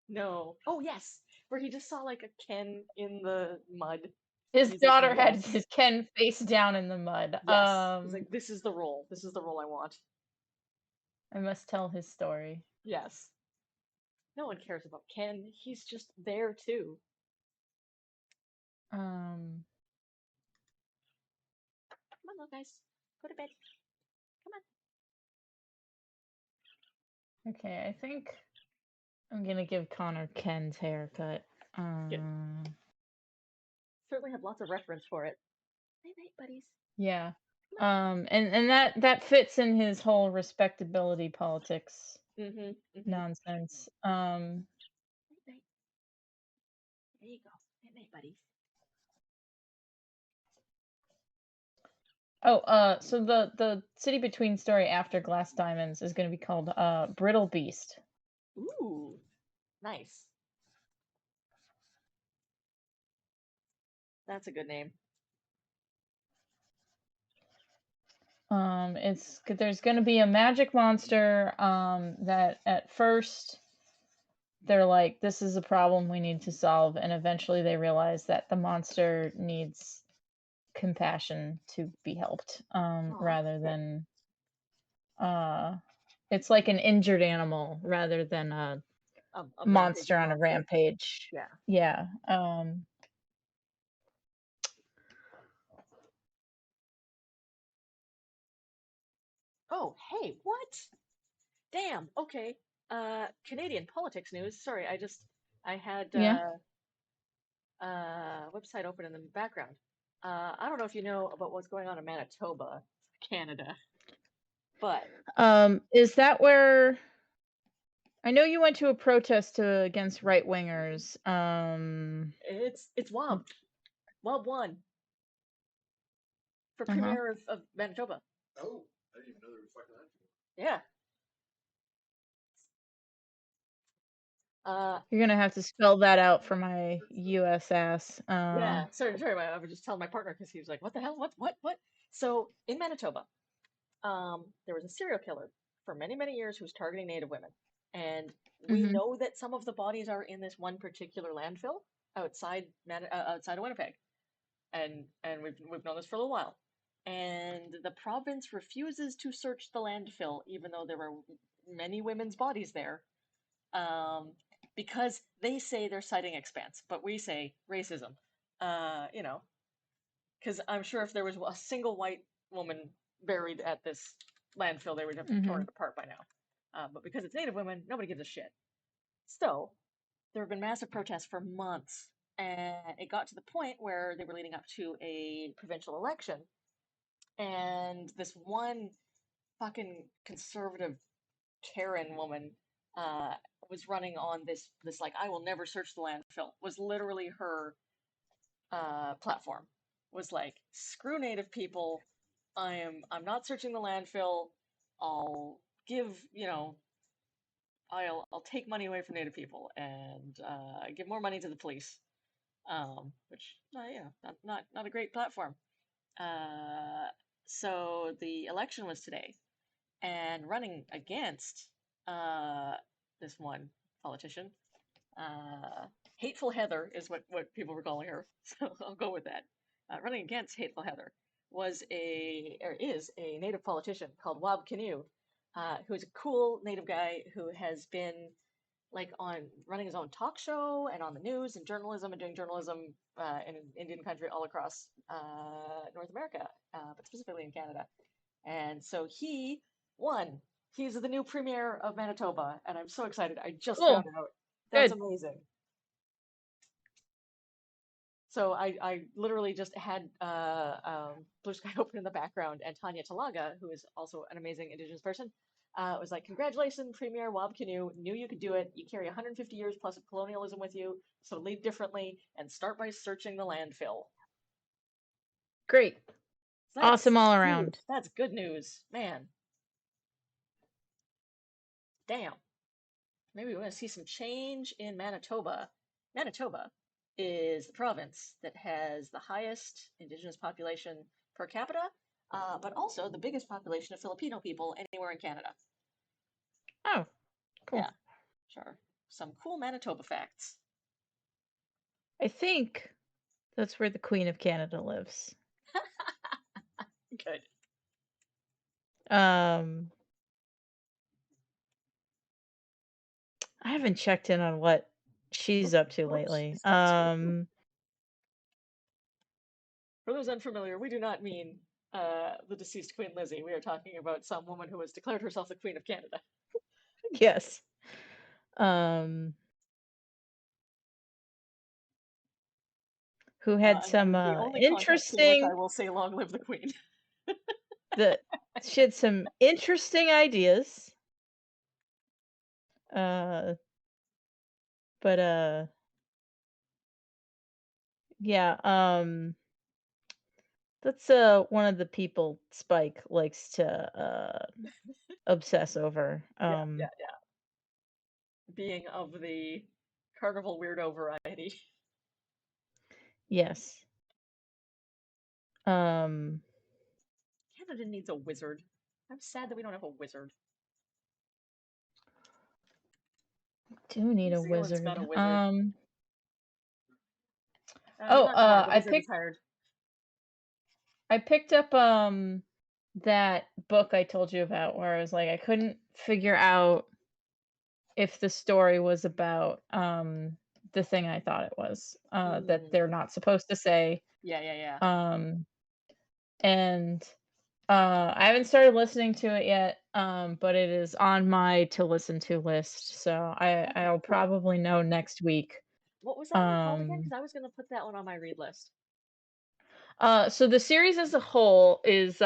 No. Oh yes, where he just saw like a Ken in the mud, and His he's like, daughter had yes, his Ken face down in the mud. yes. He's like, this is the role. This is the role I want. I must tell his story. Yes. No one cares about Ken. He's just there too. Um, Come on, little guys. Go to bed. Come on. okay, I think I'm gonna give Connor Ken's haircut. Good. Um, Certainly have lots of reference for it. Night night, buddies. yeah. Come And that fits in his whole respectability politics on. Mm-hmm. nonsense. Night night. There you go. Night night, buddies. Oh, so the City Between story after Glass Diamonds is going to be called Brittle Beast. Ooh, nice. That's a good name. There's going to be a magic monster that at first they're like, this is a problem we need to solve, and eventually they realize that the monster needs compassion to be helped, Aw, rather than uh it's like an injured animal rather than a a monster rampaging on a monster. rampage. Yeah. Yeah. Oh, hey, what? Damn. Okay. Canadian politics news. Sorry, I had Yeah. website open in the background. I don't know if you know about what's going on in Manitoba, Canada, but Is that where I know you went to a protest against right wingers? it's Wob. Wob won for Uh-huh. premier of Manitoba. Oh, I didn't even know there was fucking landfill. Yeah. You're gonna have to spell that out for my US ass. Yeah. Sorry. I was just telling my partner because he was like, "What the hell? What?" So in Manitoba, there was a serial killer for many, many years who was targeting Native women, and we Mhm. know that some of the bodies are in this one particular landfill outside of Winnipeg, and we've known this for a little while. And the province refuses to search the landfill, even though there were many women's bodies there, um, because they say they're citing expanse, but we say racism. You know, because I'm sure if there was a single white woman buried at this landfill, they would have torn Mhm. it apart by now. But because it's Native women, nobody gives a shit. So there have been massive protests for months, and it got to the point where they were leading up to a provincial election, and this one fucking conservative Karen woman uh, was running on this like I will never search the landfill was literally her platform. Was like screw Native people. I'm not searching the landfill. I'll give I'll take money away from Native people and give more money to the police. Which not a great platform. Uh, so the election was today, and running against uh, this one politician, Hateful Heather is what people were calling her, so I'll go with that. Running against Hateful Heather is a native politician called Wab Kinew, who's a cool native guy who has been like on running his own talk show and on the news and journalism and doing journalism in Indian country all across North America, but specifically in Canada. And so he won. He's the new premier of Manitoba, and I'm so excited. I just found Cool. out. That's Good. amazing. So I literally just had Blue Sky open in the background, and Tanya Talaga, who is also an amazing Indigenous person, was like, "Congratulations, Premier Wab Kinew. Knew you could do it. You carry 150 years plus of colonialism with you, so lead differently and start by searching the landfill." Great. That's Awesome all huge. around. That's good news, man. Damn. Maybe we want to see some change in Manitoba. Manitoba is the province that has the highest Indigenous population per capita, but also the biggest population of Filipino people anywhere in Canada. Oh, cool. Yeah, sure. Some cool Manitoba facts. I think that's where the Queen of Canada lives. Good. Um, I haven't checked in on what she's up to Oops. lately. For those unfamiliar, we do not mean the deceased Queen Lizzie. We are talking about some woman who has declared herself the Queen of Canada. Yes. Um, who had And that some is the only context in which I interesting will say long live the Queen. the she had some interesting ideas. Uh, but yeah, that's one of the people Spike likes to obsess over. Yeah, being of the carnival weirdo variety. Yes. Um, Canada needs a wizard. I'm sad that we don't have a wizard. do need New a Zealand's got wizard. a wizard. Oh, Not anymore. The I wizard picked retired. I picked up that book I told you about where I was like I couldn't figure out if the story was about the thing I thought it was that Mm. they're not supposed to say. Yeah. Um and I haven't started listening to it yet, but it is on my to listen to list. So Okay, I'll cool. probably know next week. What was that one called again? Um Because I was going to put that one on my read list. so the series as a whole is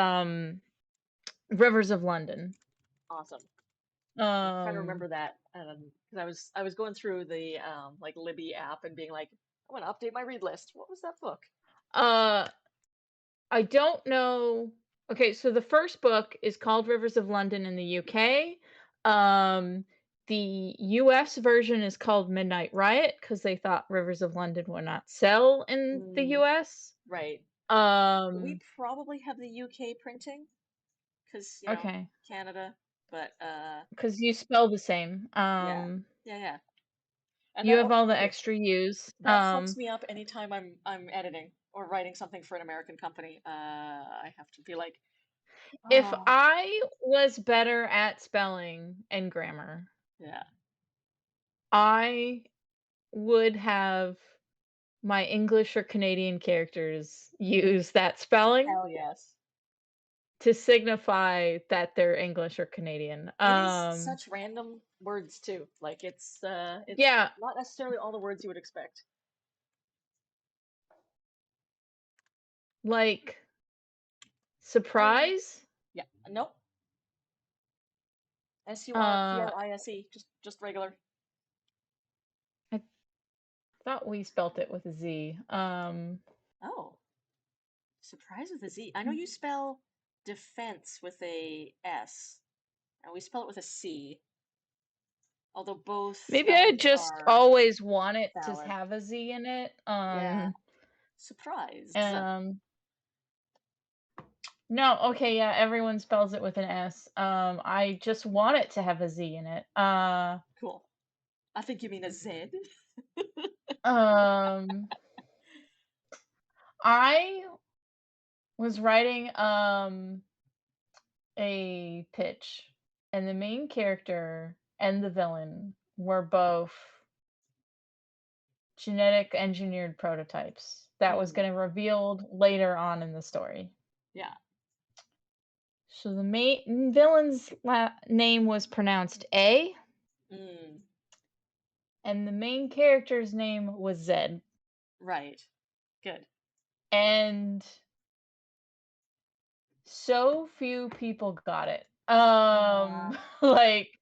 Rivers of London. Awesome. I'm trying to Um remember that because I was going through the like Libby app and being like, I want to update my read list. What was that book? uh I don't know Okay, so the first book is called Rivers of London in the UK. Um, the US version is called Midnight Riot because they thought Rivers of London would not sell in the Mm, US. right. We Um, probably have the UK printing because, okay, Canada, but because you spell the same. yeah. Yeah, yeah. And You that have all the okay, extra U's. that fucks me up anytime I'm editing or writing something for an American company. I have to be like, If oh, I was better at spelling and grammar, yeah, I would have my English or Canadian characters use that spelling hell yes. to signify that they're English or Canadian. It is such random words too. Like it's Yeah, not necessarily all the words you would expect. like Hi. surprise. Yeah. Nope. Uh, Surprise. Just regular. I thought we spelt it with a Z. Oh, surprise with a Z. I know you spell defense with a S, and we spell it with a C. Although both Maybe I spellings just are always want it to valid. have a Z in it. Yeah. Surprise. Um, no, okay, yeah, everyone spells it with an S. I just want it to have a Z in it. Cool. I think you mean a Z. Um, I was writing a pitch, and the main character and the villain were both genetic engineered prototypes that was Mm, going to revealed later on in the story. yeah. So the main villain's name was pronounced A, Mm, and the main character's name was Zed. right. Good. And so few people got it. Yeah, Like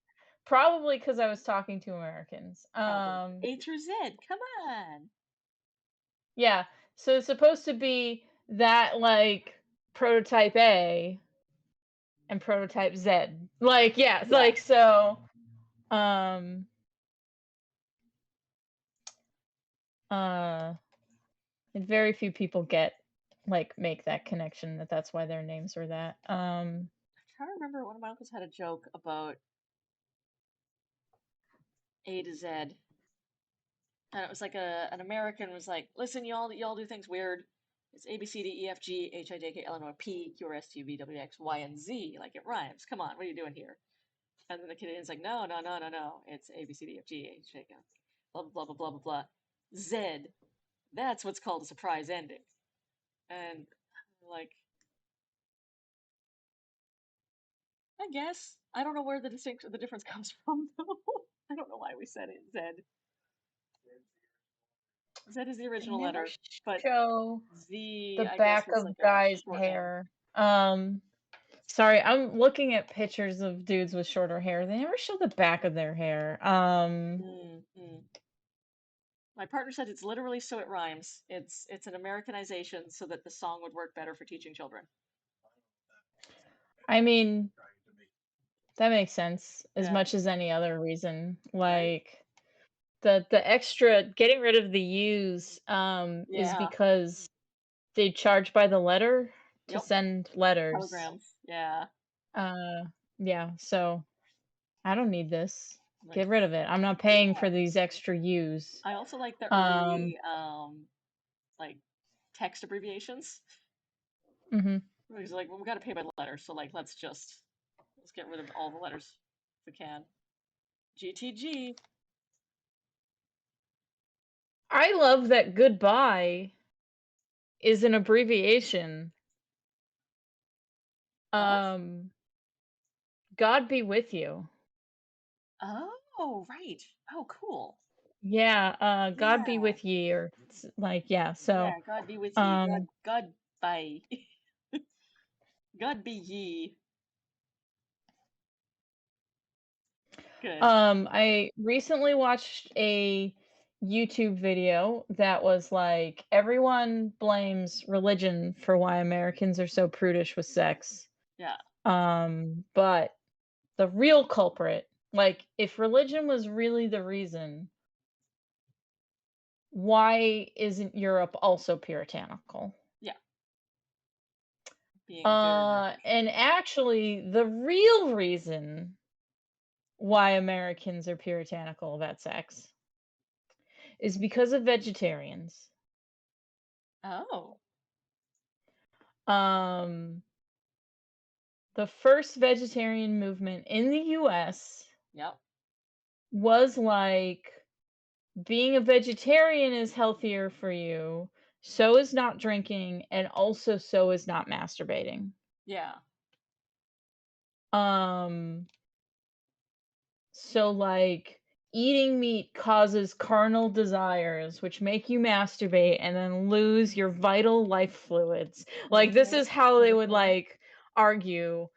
probably because I was talking to Americans. probably. A through Z. Come on. Yeah. So it's supposed to be that like prototype A and prototype Z. Like, yeah, it's Yeah. like so um uh and very few people make that connection that that's why their names were that. I'm trying to remember one of my uncles had a joke about A to Z. And it was like an American was like, listen, y'all do things weird. It's A B C D E F G H I J K L M N O P Q R S T U V W X Y and Z. Like it rhymes. Come on, what are you doing here? And then the Canadian's like, no, no, no, no, no. It's A B C D E F G H I J K blah blah blah blah blah blah blah. Z. That's what's called a surprise ending. And like, I guess I don't know where the difference comes from though. I don't know why we said it Z. Z is the they original never letter, but show Z, the I guess, back was of like a guy's shorthand. hair. Sorry, I'm looking at pictures of dudes with shorter hair. They never show the back of their hair. Mm, mm. My partner said it's literally so it rhymes. It's an Americanization so that the song would work better for teaching children. I mean, that makes sense as Yeah, much as any other reason. right? Like the extra getting rid of the U's is Yeah. because they charge by the letter to Yep. send letters. Telegrams. Yeah. Uh yeah, so I don't need this. Like, Get rid of it. I'm not paying yeah. for these extra U's. I also like the Um early like text abbreviations. mhm. He's like, well, we got to pay by letter, so like, let's get rid of all the letters if we can. GTG. I love that goodbye is an abbreviation. Of? Um God be with you. Oh, right. Oh, cool. Yeah, God be Yeah. with ye or like yeah, so Yeah. God be with ye. um God bye. God be ye. Good. I recently watched a YouTube video that was like, everyone blames religion for why Americans are so prudish with sex. Yeah. But the real culprit, like, if religion was really the reason, why isn't Europe also puritanical? Yeah. Being very British. And actually, the real reason why Americans are puritanical about sex is because of vegetarians. Oh. Um, the first vegetarian movement in the US Yep. was like, being a vegetarian is healthier for you, so is not drinking, and also so is not masturbating. Yeah. Um, so like eating meat causes carnal desires, which make you masturbate and then lose your vital life fluids. Like this Mhm. is how they would Mhm. like argue.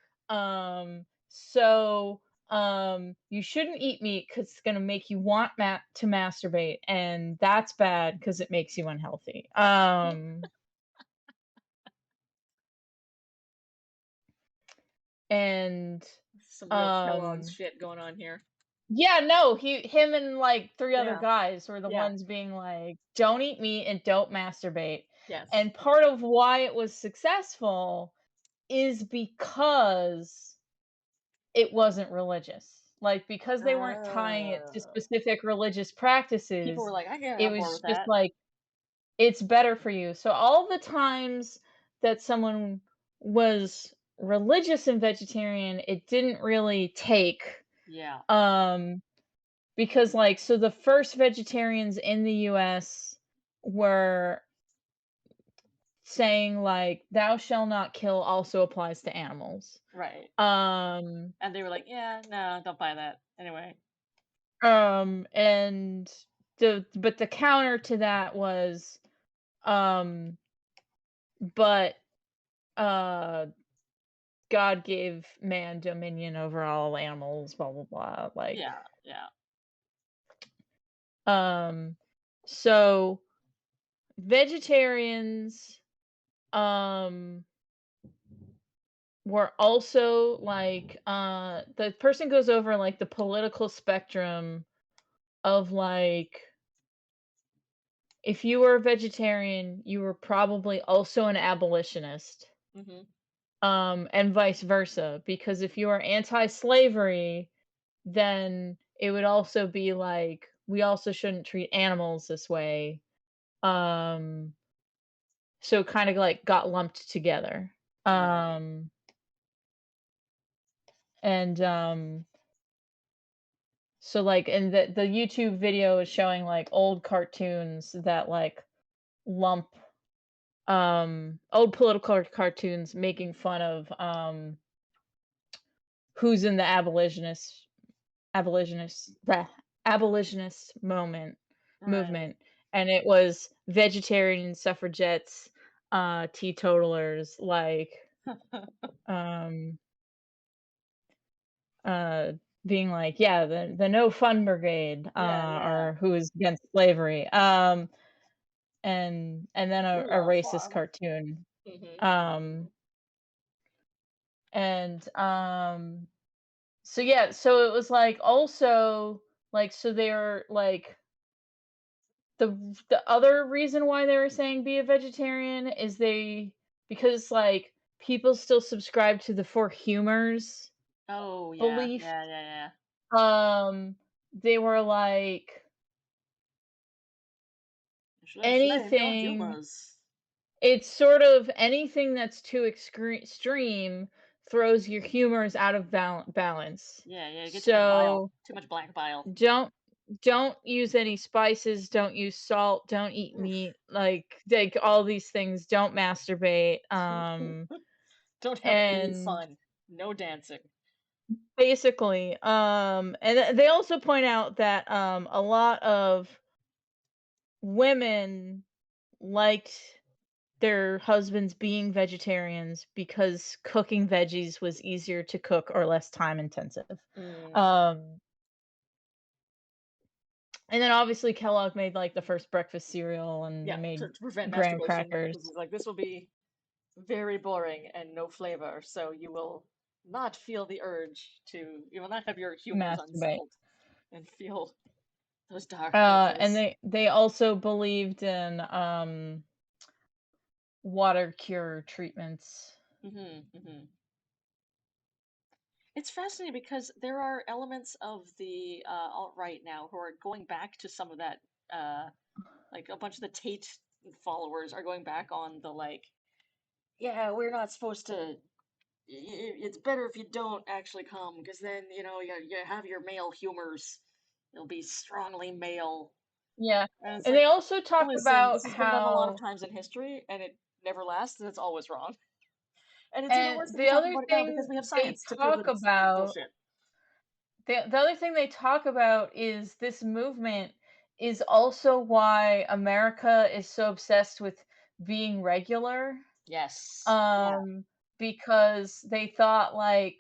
So you shouldn't eat meat because it's gonna make you want to masturbate, and that's bad because it makes you unhealthy. And Some real Kellogg's um shit going on here. Yeah, no, him and, like, 3 other Yeah. guys were the Yeah. ones being like, "Don't eat meat and don't masturbate." Yes. And part of why it was successful is because it wasn't religious. Like, because they weren't tying it to Oh. specific religious People were practices, like, "I can get it on board was with just that." like, "It's better for you." So all the times that someone was religious and vegetarian, it didn't really take, Yeah. um because, like, so the first vegetarians in the US were saying, like, "Thou shall not kill" also applies to animals. Right. Um, And they were like, "Yeah, no, don't buy that." Anyway. and the counter to that was, um, but, uh, God gave man dominion over all animals, blah, blah, blah, like, Yeah. Yeah. um, so vegetarians, um were also like the person goes over like the political spectrum of like, if you were a vegetarian you were probably also an abolitionist, Mhm. and vice versa, because if you are anti-slavery then it would also be like we also shouldn't treat animals this way, um so it kind of like got lumped together, Right. um and So, like, and the YouTube video is showing, like, old cartoons that, like, lump, old political cartoons making fun of, who's in the abolitionist Right. movement, and it was vegetarian suffragettes, teetotalers, like, um, uh, being like, yeah, the No Fun Brigade, Yeah, yeah. or who is against slavery, and then We a love racist fun. cartoon. Mhm. Um, and, so yeah, so it was, like, also, like, so they're, like the other reason why they were saying be a vegetarian is because, like, people still subscribe to the for humors Oh, yeah. belief, Yeah, yeah, yeah. they were like, You should inflame your anything humors. it's sort of anything that's too extreme throws your humors out of balance. Yeah, yeah, get too much bile. So Too much black bile. don't don't use any spices, don't use salt, don't eat Oof. meat, like all these things, don't masturbate, Don't have any and fun. No dancing. basically, they also point out that a lot of women liked their husbands being vegetarians because cooking veggies was easier to cook or less time intensive. Mm. Um, And then obviously Kellogg made like the first breakfast cereal and they Yeah, made to prevent graham masturbation, crackers. because he's like, this will be very boring and no flavor, so you will not feel the urge to, you will not have your humors Masturbate. unsettled and feel those dark And urges. they also believed in water cure treatments. Hmm. It's fascinating because there are elements of the alt-right now who are going back to some of that, uh, like a bunch of the Tate followers are going back on the like, yeah, we're not supposed to. It's better if you don't actually come, because then you have your male humors. They'll be strongly male, Yeah. and it's And like, they also talk listen, about this has been done a lot of how times in history, and it never lasts, and it's always wrong. And it's even and worse that we're the talking other about it now because thing we have they science to prove that talk it's about bullshit. the other thing they talk about is this movement is also why America is so obsessed with being regular. Yes. Yeah. Um, because they thought like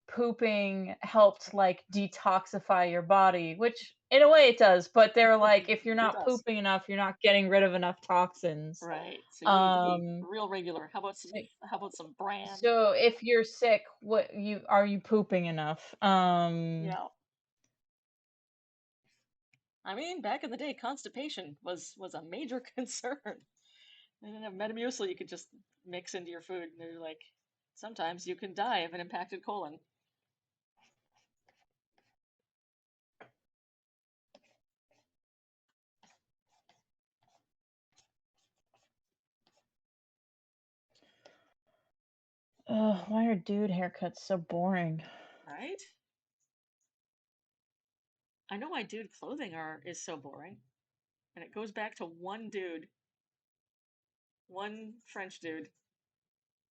pooping helped like detoxify your body, which in a way it does, but they're like, if you're It not does. pooping enough, you're not getting rid of enough toxins. Right. So you need to be Um, real regular. so, How about some bran? so if you're sick, what you are you pooping enough? Yeah. I mean, back in the day, constipation was a major concern. And then Metamucil you could just mix into your food, and they're like, sometimes you can die of an impacted colon. Ugh, why are dude haircuts so boring? Right? I know why dude clothing are is so boring, and it goes back to one dude, one French dude,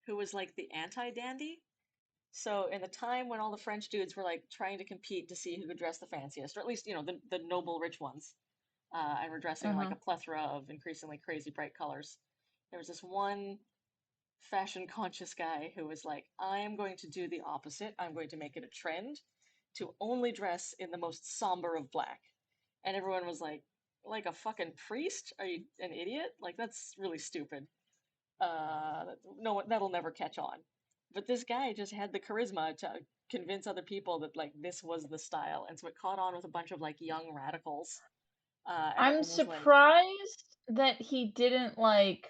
who was like the anti-dandy. So in the time when all the French dudes were like trying to compete to see who could dress the fanciest, or at least the noble rich ones, and were dressing in like Uh-huh. a plethora of increasingly crazy bright colors, there was this one fashion conscious guy who was like, I am going to do the opposite. I'm going to make it a trend to only dress in the most somber of black. And everyone was like a fucking priest? Are you an idiot? Like, that's really stupid. No, that'll never catch on. But this guy just had the charisma to convince other people that like this was the style, and so it caught on with a bunch of like young radicals. And I'm everyone was like, surprised that he didn't like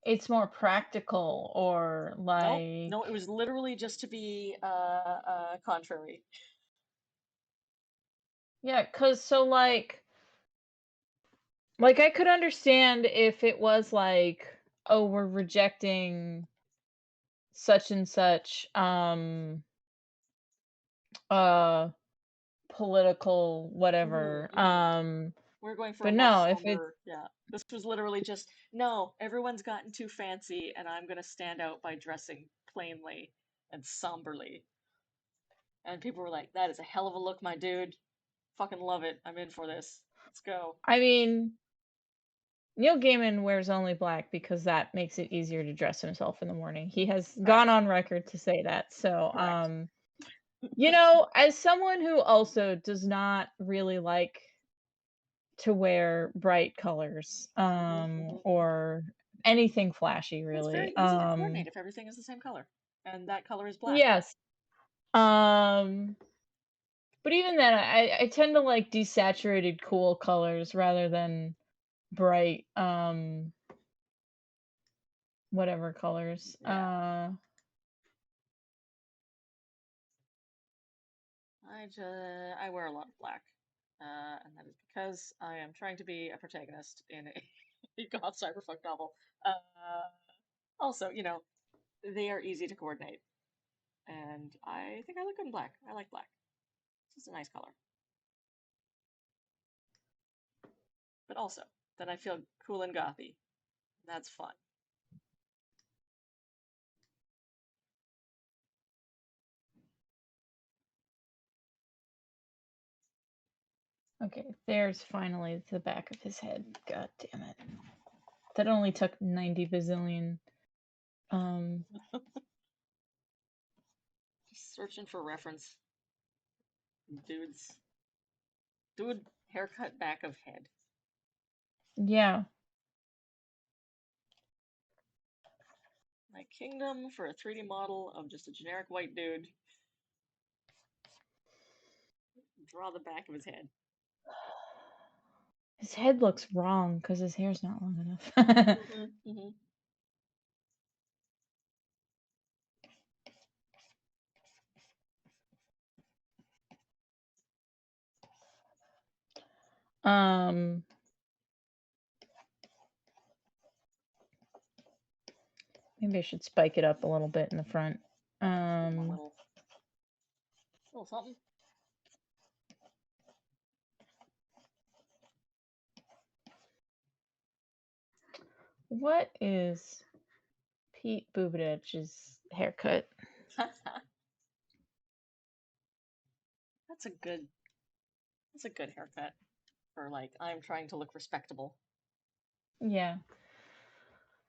it's more practical or nope, no, like it was literally just to be contrary. yeah, cause so like I could understand if it was like, oh, we're rejecting such and such uh political whatever. Hmm. We're going for a But more no, if it's somber, yeah. This was literally just, no, everyone's gotten too fancy, and I'm gonna stand out by dressing plainly and somberly. And people were like, that is a hell of a look, my dude. Fucking love it. I'm in for this. Let's go. I mean, Neil Gaiman wears only black because that makes it easier to dress himself in the morning. He has Right. gone on record to say that. So, Correct. as someone who also does not really like to wear bright colors, Hmm. or anything flashy It's very really. easy to coordinate if everything is the same color. And that color is black. Yes. Um, but even then, I tend to like desaturated cool colors rather than bright, whatever colors. Yeah. I wear a lot of black. And that is because I am trying to be a protagonist in a goth cyberpunk novel. Also, they are easy to coordinate. And I think I look good in black. I like black. It's just a nice color. But also, then I feel cool and gothy. That's fun. Okay, there's finally the back of his head. God damn it. That only took 90 bazillion. Um, Just searching for reference. Dudes. Dude Haircut, back of head. Yeah. My kingdom for a 3D model of just a generic white dude. Draw the back of his head. His head looks wrong because his hair's not long enough. Mm-hmm. Um, maybe I should spike it up a little bit in the front. Give him a Um, little something. what is Pete Buttigieg's haircut? That's a good. That's a good haircut for like I'm trying to look respectable. Yeah.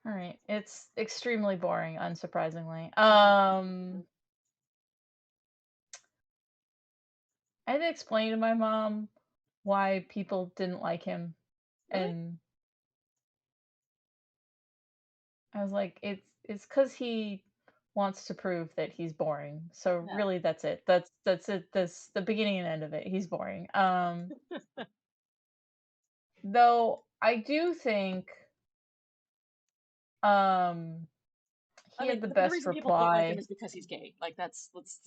All right. It's extremely boring, unsurprisingly. Mm-hmm. I had to explain to my mom why people didn't like him, Really? and I was like, it's because he wants to prove that he's boring. So Yeah. really, that's it. That's it. That's the beginning and end of it. He's boring. Though I do think um I he mean, had the the best reason people don't like him reply. is because he's gay. Like that's let's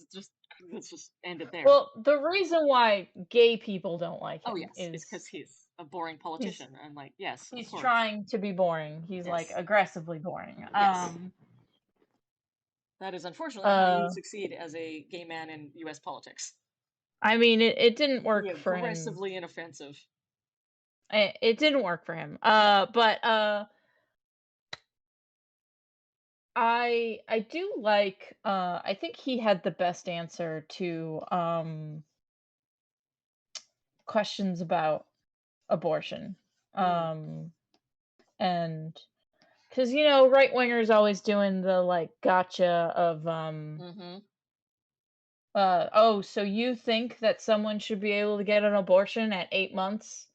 just end it there. Well, the reason why gay people don't like Oh him yes, it's because is he's a boring he's politician, and like yes, of he's course, trying to be boring. He's like yes, aggressively boring. yes. That is unfortunately how you Uh succeed as a gay man in U.S. politics. I mean it didn't Be work for him. aggressively inoffensive. It didn't work for him. No. But I do like I think he had the best answer to questions about abortion. Mm. Um and because you know right wingers always doing the like gotcha of Mm-hmm. oh, so you think that someone should be able to get an abortion at 8 months?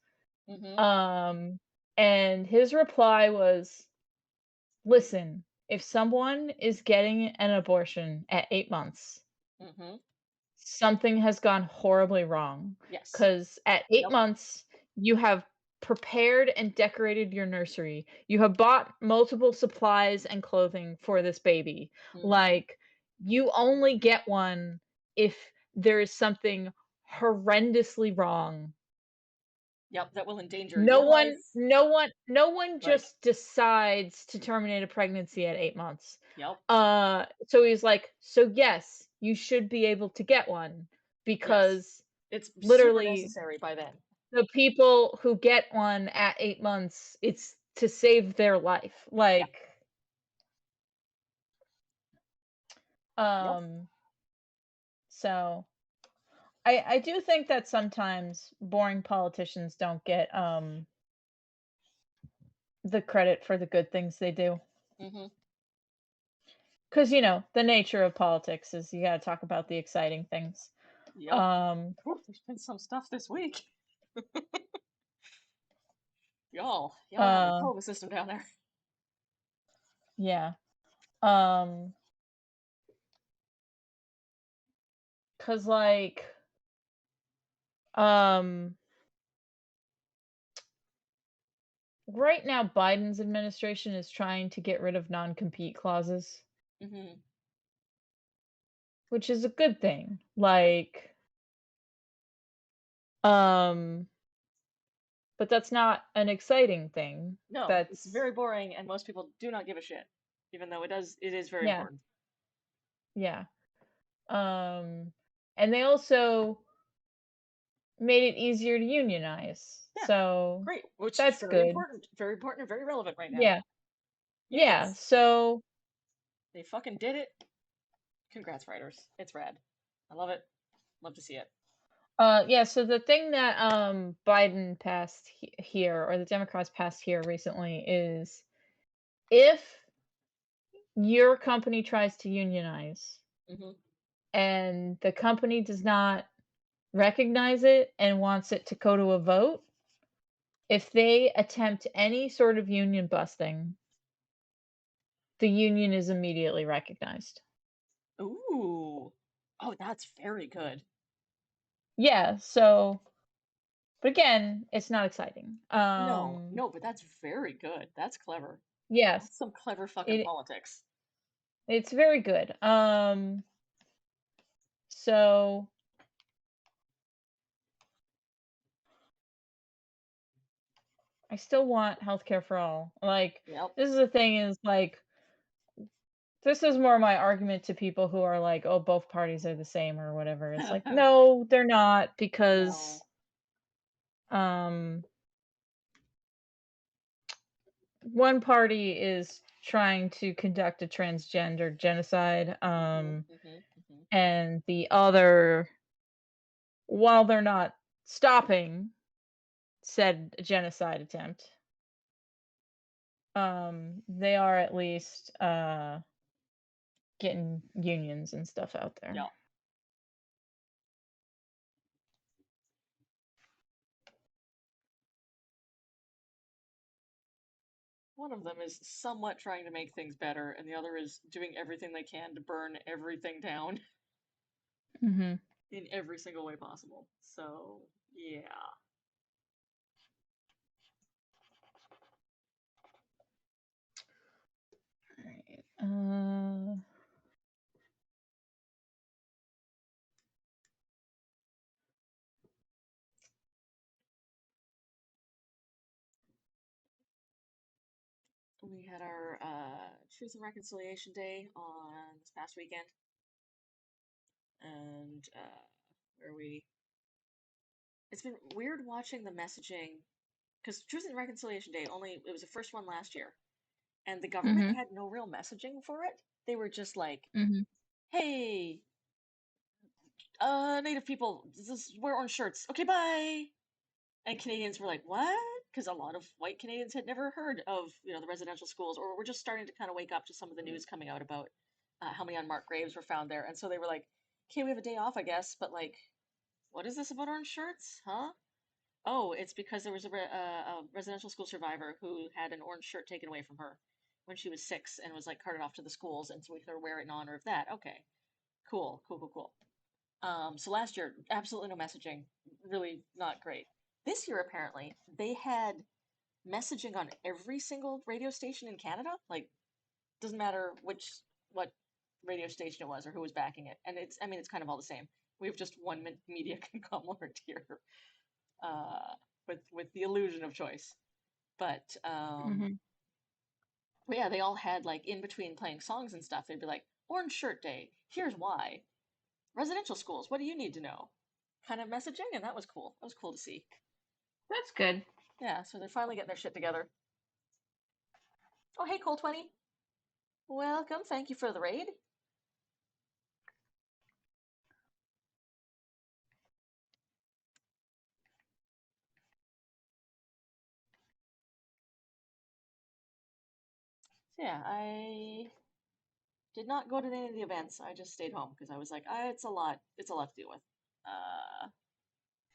Mm-hmm. Um, and his reply was, listen, if someone is getting an abortion at 8 months, Mm-hmm. something has gone horribly wrong. Yes. Because at eight Yep. months, you have prepared and decorated your nursery. You have bought multiple supplies and clothing for this baby. Mm-hmm. Like, you only get one if there is something horrendously wrong. Yep. That will endanger No your one life. no one no one Like. just decides to terminate a pregnancy at 8 months. Yep. So he's like, "So yes, you should be able to get one Yes. because It's super literally necessary by then. the people who get one at 8 months, it's to save their life." Yep. Like, Yep. um, so I do think that sometimes boring politicians don't get, the credit for the good things they do. Mm-hmm. 'Cause, you know, the nature of politics is you gotta talk about the exciting things. Yep. Um, Whew, there's been some stuff this week. Y'all have a uh, hell of a system down there. yeah. Um, 'Cause, like, um, right now, Biden's administration is trying to get rid of non-compete clauses, Mm-hmm. which is a good thing. Good. Like, um, but that's not an exciting thing. No, it's That's very boring, and most people do not give a shit, even though it is very yeah, important. yeah. Um, and they also made it easier to unionize. Yeah, So great. Which is that's good. very important, and very relevant right now. Yeah. Yeah. Unions, So they fucking did it. Congrats, writers. It's rad. I love it. Love to see it. yeah, so the thing that Biden passed here or the Democrats passed here recently is if your company tries to unionize Mm-hmm. and the company does not recognize it and wants it to go to a vote, if they attempt any sort of union busting, the union is immediately recognized. Ooh. Oh, that's very good. Yeah, so but again, it's not exciting. No, no, but that's very good. That's clever. Yes, That's some clever fucking it politics. it's very good. So I still want healthcare for all. Like, Yep. this is the thing is like this is more my argument to people who are like, "Oh, both parties are the same," or whatever. It's like, no, they're not because No. um one party is trying to conduct a transgender genocide, Mhm, mhm, mhm. and the other, while they're not stopping said genocide attempt, they are at least getting unions and stuff out there. Yep. One of them is somewhat trying to make things better, and the other is doing everything they can to burn everything down Mhm. in every single way possible. So, yeah. Alright. We had our Truth and Reconciliation Day on this past weekend, and where we. It's been weird watching the messaging because Truth and Reconciliation Day it was the first one last year, and the government Mhm. had no real messaging for it. They were just like, Mhm. "Hey, Native people, wear orange shirts. Okay, bye." And Canadians were like, "What?" Because a lot of white Canadians had never heard of the residential schools, or were just starting to kind of wake up to some of the news coming out about how many unmarked graves were found there. And so they were like, "Okay, we have a day off, I guess, but like, what is this about orange shirts, huh?" Oh, it's because there was a residential school survivor who had an orange shirt taken away from her when she was 6 and was like carted off to the schools, and so we could wear it in honor of that. Okay, cool, cool, cool, cool. So last year, absolutely no messaging, really not great. This year, apparently, they had messaging on every single radio station in Canada. Like, doesn't matter what radio station it was or who was backing it, and it's kind of all the same. We have just one media conglomerate here, uh, with the illusion of choice. But Mhm. but yeah, they all had like in between playing songs and stuff, they'd be like, "Orange Shirt Day. Here's why. Residential schools. What do you need to know?" Kind of messaging, and that was cool. That was cool to see. That's good. Yeah, so they're finally getting their shit together. Oh, hey, Cole20. Welcome. Thank you for the raid. So yeah, I did not go to any of the events. I just stayed home because I was like, it's a lot. It's a lot to deal with.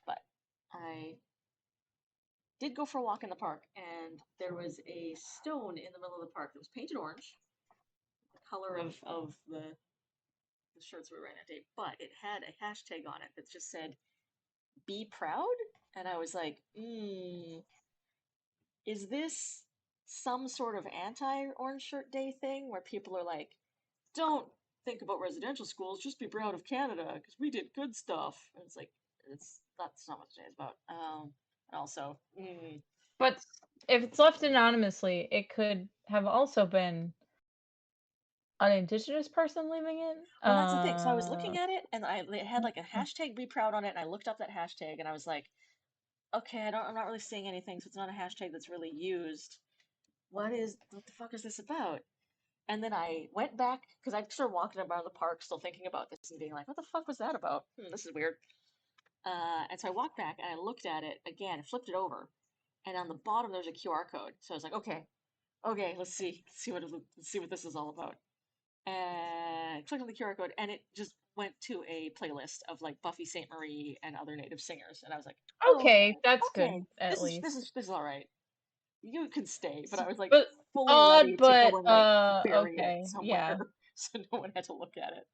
But I did go for a walk in the park, and there was a stone in the middle of the park that was painted orange, the color of the shirts we were wearing that day. But it had a hashtag on it that just said "Be proud," and I was like, is this some sort of anti-Orange Shirt Day thing where people are like, don't think about residential schools, just be proud of Canada because we did good stuff. And it's like, that's not what today is about. And also, But if it's left anonymously, it could have also been an indigenous person leaving it. well, that's the thing. So I was looking at it, and it had like a hashtag "Be Proud" on it, and I looked up that hashtag, and I was like, okay, I'm not really seeing anything, so it's not a hashtag that's really used. What the fuck is this about? And then I went back because I started walking around the park, still thinking about this and being like, "What the fuck was that about? This is weird." And so I walked back and I looked at it again, flipped it over, and on the bottom there's a QR code. So I was like, "Okay, okay, let's see what this is all about." and clicked on the QR code, and it just went to a playlist of like Buffy St. Marie and other native singers, and I was like, oh, Okay, that's okay, good at least. this is all right. You can stay, but S- I was like But fully odd, ready to go but and like bury it okay, somewhere yeah. so no one had to look at it.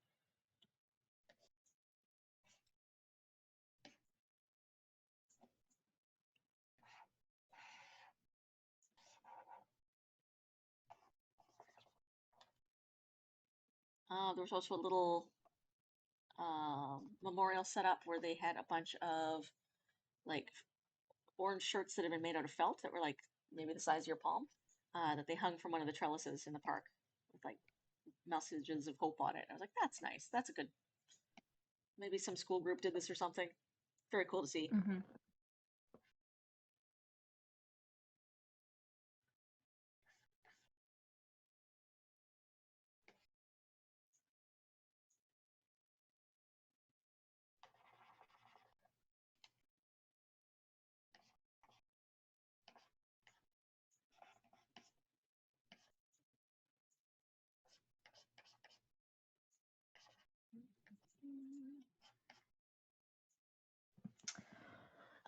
There was also a little memorial set up where they had a bunch of like orange shirts that had been made out of felt that were like maybe the size of your palm, that they hung from one of the trellises in the park with like messages of hope on it. I was like, that's nice. That's a good. Maybe some school group did this or something. Very cool to see. Hmm.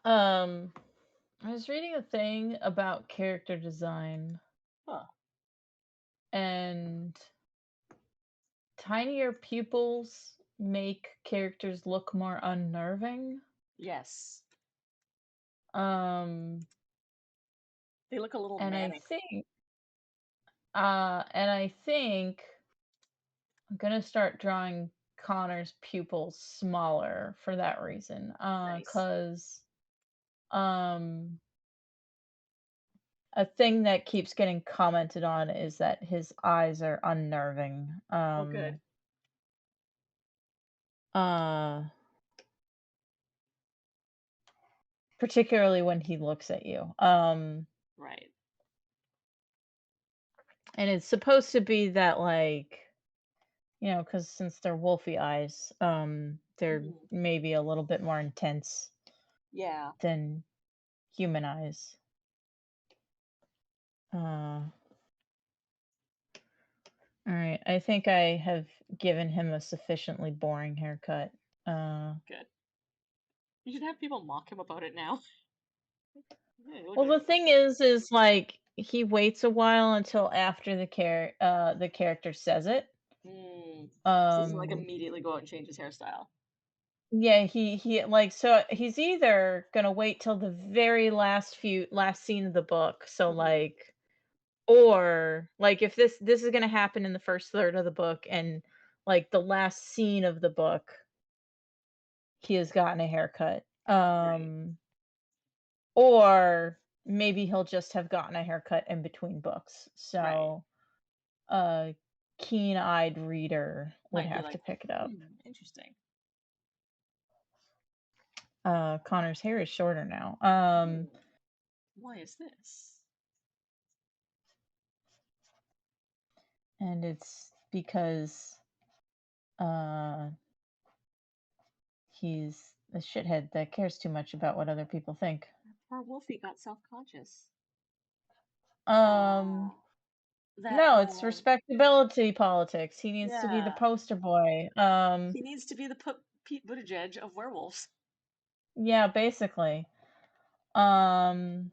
Um, I was reading a thing about character design, Huh. and tinier pupils make characters look more unnerving. Yes. Um, They look a little and I manic. think, and I think I'm gonna start drawing Connor's pupils smaller for that reason. Nice. 'Cause um a thing that keeps getting commented on is that his eyes are unnerving. Oh, good. Uh Particularly when he looks at you. Right. And it's supposed to be that like, because since they're wolfy eyes, they're Mm. maybe a little bit more intense Yeah. than human eyes. All right, I think I have given him a sufficiently boring haircut. Uh, Good. You should have people mock him about it now. Yeah, look well, at the it. thing is like he waits a while until after the character says it. Mm. So he doesn't like Um, immediately go out and change his hairstyle. yeah, he like so he's either gonna wait till the very last scene of the book, so Hmm. like, or like if this is gonna happen in the first third of the book, and like the last scene of the book, he has gotten a haircut. Right. Or maybe he'll just have gotten a haircut in between books. Right. So a keen-eyed reader would Might be have to like, pick it up. interesting. Connor's hair is shorter now. Ooh, why is this? And it's because uh he's a shithead that cares too much about what other people think. Poor Wolfie got self-conscious. Um Uh, that no, it's respectability politics. He needs to be the yeah, poster boy. he needs to be the Pete Buttigieg of werewolves. Yeah, basically. Um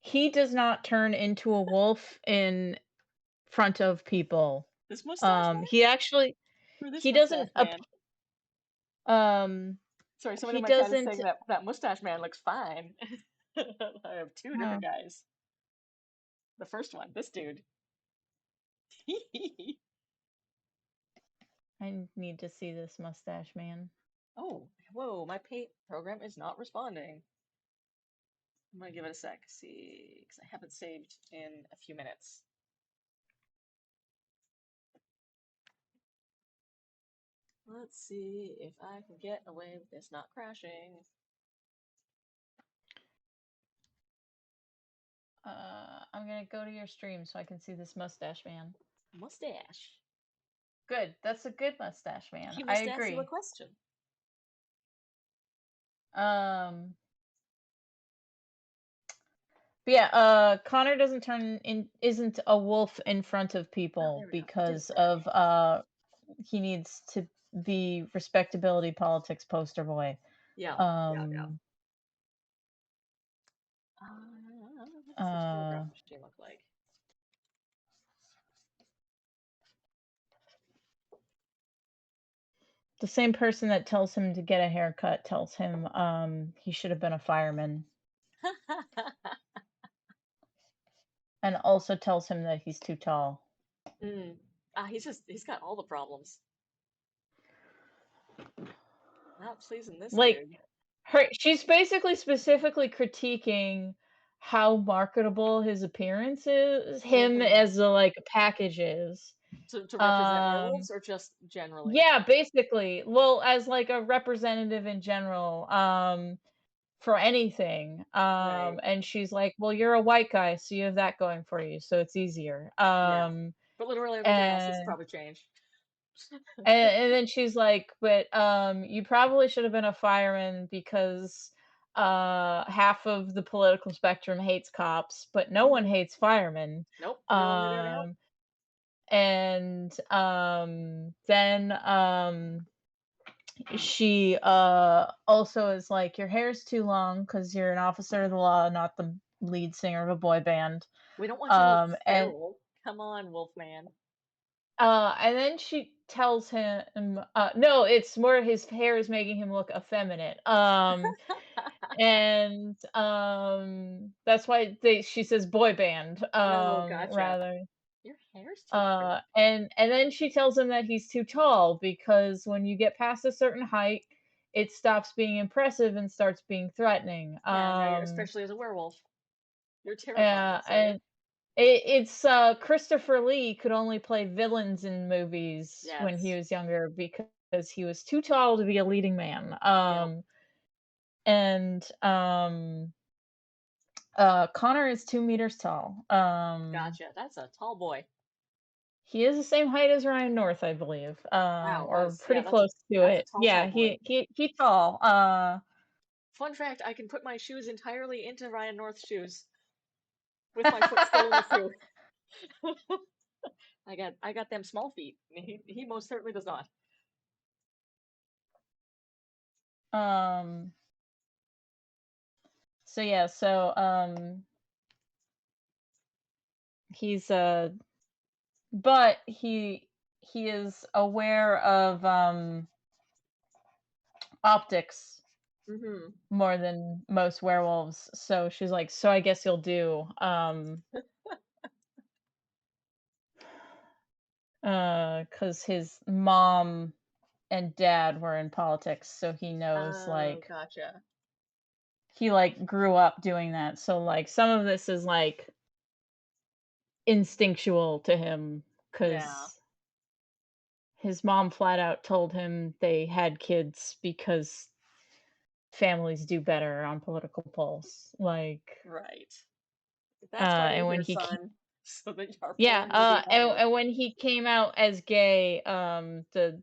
he does not turn into a wolf in front of people. This mustache He actually man, or this he mustache doesn't man. um Sorry, someone he in my chat is doesn't saying that that mustache man looks fine. I have two different oh, guys. The first one, this dude. I need to see this mustache man. Oh, whoa, my paint program is not responding. I'm gonna give it a sec, see, because I haven't saved in a few minutes. Let's see if I can get away with this not crashing. I'm gonna go to your stream so I can see this mustache man. Mustache. Good. That's a good mustache man. He I must ask you a agree. question. Um But yeah, Connor doesn't turn in isn't a wolf in front of Oh, there people we go. It didn't because say. of he needs to be respectability politics poster boy. Yeah, yeah, yeah. Um What does the uh telegraph machine look like? the same person that tells him to get a haircut tells him he should have been a fireman and also tells him that he's too tall. mm. He's got all the problems. Not pleasing this Like dude. she's basically specifically critiquing how marketable his appearance is, him Hmm. as a like a package is. To represent Um werewolves or just generally? yeah, basically. Well, as like a representative in general, for anything. Right. And she's like, "Well, you're a white guy, so you have that going for you, so it's easier." Yeah. But literally everything else has And probably changed. and then she's like, "But you probably should have been a fireman because half of the political spectrum hates cops, but no one Hmm. hates firemen." Nope. They're only there to help. Um and then she also is like, "Your hair's too long because you're an officer of the law, not the lead singer of a boy band." We don't want you to look um and feral. Come on, Wolfman. and then she tells him, no, it's more his hair is making him look effeminate. And that's why she says boy band, Oh, gotcha. rather. Your hair's too pretty. And then she tells him that he's too tall because when you get past a certain height, it stops being impressive and starts being threatening. Yeah, now you're especially as a werewolf. You're terrifying, sir. And it's Christopher Lee could only play villains in movies when he Yes. was younger because he was too tall to be a leading man. Yep. And Connor is 2 meters tall. Gotcha. That's a tall boy. He is the same height as Ryan North, I believe, Wow, or yeah, pretty close to that's a it. tall, Yeah, tall boy. he tall. Fun fact, I can put my shoes entirely into Ryan North's shoes with my foot still in the shoe. I got them small feet. He most certainly does not. um. So yeah, he's but he is aware of optics Hmm. more than most werewolves. So she's like, "So I guess you'll do." Cuz his mom and dad were in politics, so he knows Oh, like gotcha. he like grew up doing that. So like some of this is like instinctual to him Yeah, cuz his mom flat out told him they had kids because families do better on political polls. Like right. That's why you're and when here, he son, so that our yeah, polling will be higher. and when he came out as gay, the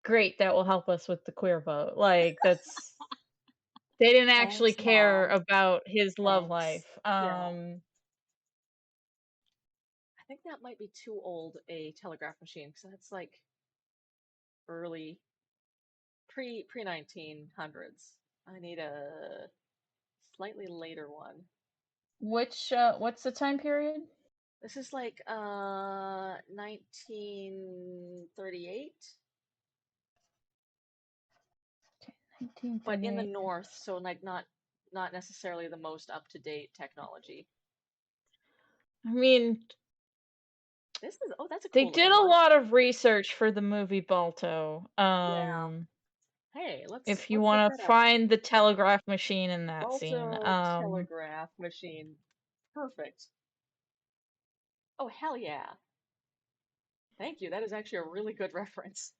great, that will help us with the queer vote. Like that's they didn't actually Thanks, care mom. about his love Thanks. life. Yeah. I think that might be too old a telegraph machine because that's like early pre 1900s. I need a slightly later one. Which what's the time period? This is like 1938, but in the 1938. north, so like not necessarily the most up to date technology. I mean, That's a they cool did looking a one. lot of research for the movie Balto. Yeah. Hey, let's If you let's look want that to up. find the telegraph machine in that scene. Balto telegraph machine. Perfect. Oh, hell yeah. Thank you. That is actually a really good reference.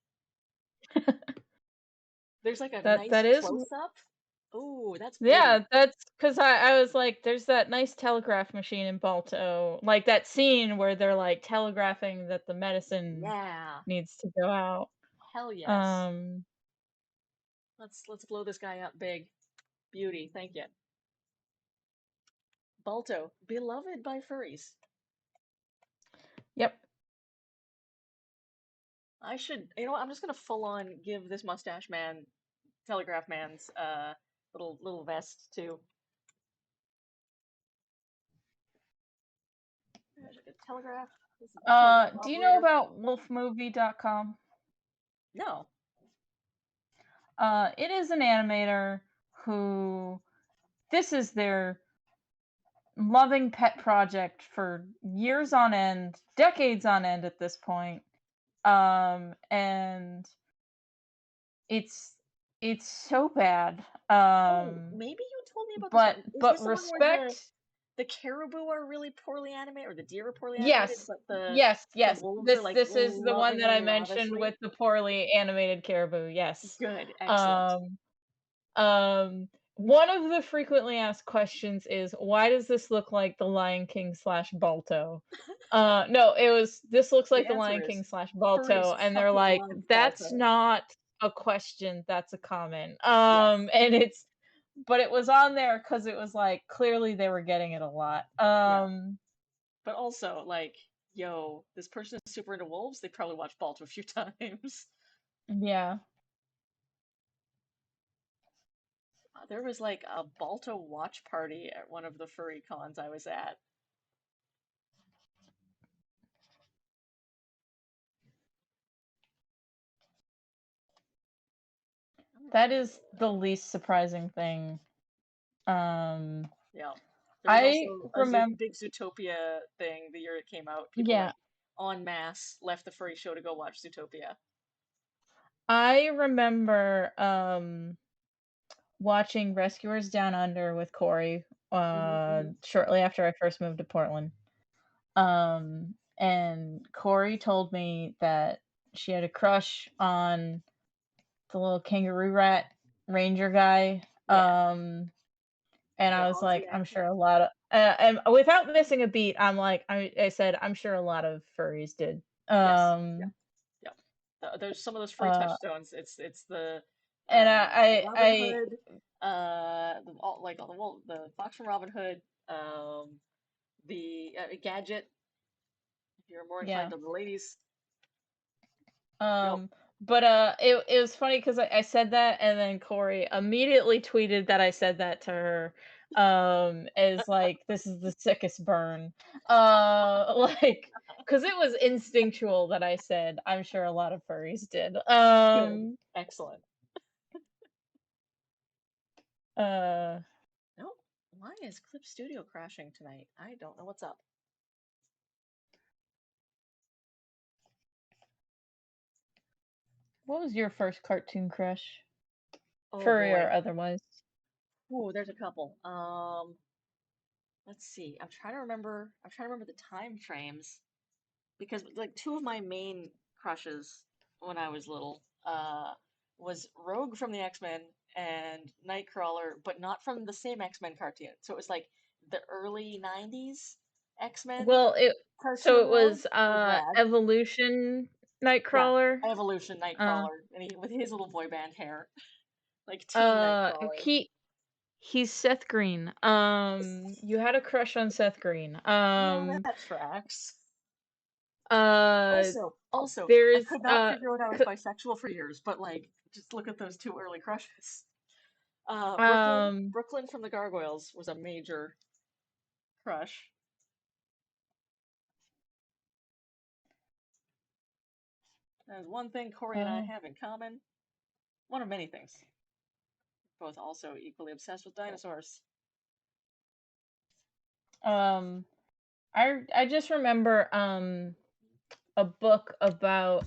There's like a that nice is close up. Oh, that's yeah, pretty. that's because I was like, there's that nice telegraph machine in Balto, like that scene where they're like telegraphing that the medicine Yeah. needs to go out. Hell yes. Um, Let's blow this guy up big. Beauty. Thank you. Balto, beloved by furries. Yep. I should, you know what, I'm just gonna full on give this mustache man, telegraph man's little vest too. I should get telegraph. This is the telegraph Do you know operator. about wolfmovie.com? No. It is an animator who this is their loving pet project for years on end, decades on end at this point. And it's it's so bad. Oh, maybe you told me about this But one. Is but this the one where respect. the caribou are really poorly animated, or the deer are poorly animated, Yes. but Yes, the yes. wolves are This like this is the one that lovingly I mentioned lavishly? with the poorly animated caribou. Yes. Good, excellent. Um Um, one of the frequently asked questions is, "Why does this look like The Lion King slash Balto?" No, it was, "This looks The like The answer Lion is King slash Balto," furries and they're fucking like, love "That's Balto. not a question, that's a comment." Yes, And it's but it was on there because it was, like, clearly they were getting it a lot. yeah. But also, like, yo, this person is super into wolves. They probably watched Balto a few times. Yeah. There was like a Balto watch party at one of the furry cons I was at. That is the least surprising thing. Um, Yeah. There was I also a remember. big Zootopia thing the year it came out. People Yeah, like en masse left the furry show to go watch Zootopia. I remember, watching Rescuers Down Under with Corey, Hmm. shortly after I first moved to Portland. And Corey told me that she had a crush on the little kangaroo rat ranger guy. Yeah. And The I was Aussie like, I'm accent. sure a lot of, and without missing a beat, I'm like, I said, I'm sure a lot of furries did. Yes. Yeah. Um, Yeah. There's some of those furry uh, touchstones. It's and the I, Robin I, Hood, like all the Fox from Robin Hood, the Gadget. If you're more inclined yeah. to the ladies, yep. Um, but it was funny because I said that, and then Corey immediately tweeted that I said that to her. As like, this is the sickest burn. Like, because it was instinctual that I said, I'm sure a lot of furries did. Good, excellent. Uh, No, why is Clip Studio crashing tonight? I don't know what's up. what was your first cartoon crush, Oh furry or boy. otherwise? Ooh, there's a couple. Let's see. I'm trying to remember the time frames because like two of my main crushes when I was little was Rogue from the X-Men and Nightcrawler, but not from the same X-Men cartoon. So it was like the early 90s X-Men Well, cartoon it world was was rad. Evolution Yeah, Nightcrawler. Evolution Uh, Nightcrawler, and with his little boy band hair, like teen Nightcrawler. He's Seth Green. You had a crush on Seth Green. Well, that tracks. Uh, Also, I there's could not figure out I was bisexual for years, but like, just look at those two early crushes. um, Brooklyn from the Gargoyles was a major crush. That is one thing Corey and I uh, have in common. One of many things. Both also equally obsessed with dinosaurs. um, I just remember a book about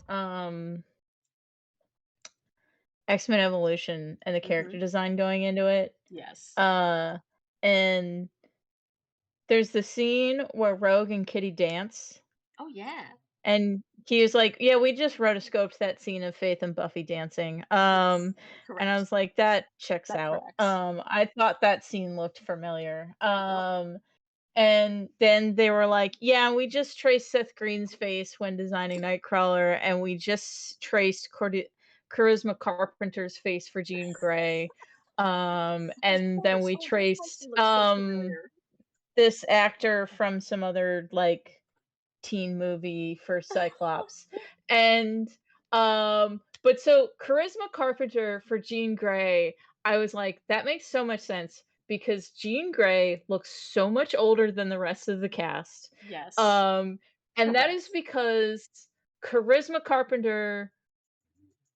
X-Men Evolution and the Mm-hmm. character design going into it. Yes. Uh, and there's the scene where Rogue and Kitty dance. Oh yeah. And he was like, "Yeah, we just rotoscoped that scene of Faith and Buffy dancing." Yes. And I Correct. was like, "That checks That out." tracks. I thought that scene looked familiar. Yep. And then they were like, "Yeah, we just traced Seth Green's face when designing Nightcrawler, and we just traced Charisma Carpenter's face for Jean Grey. Of And then course. we Oh, that's why she traced looks so familiar. this actor from some other, like, teen movie for Cyclops. And, but so Charisma Carpenter for Jean Grey, I was like, "That makes so much sense," because Jean Grey looks so much older than the rest of the cast. Yes. Um, and that is Correct. because Charisma Carpenter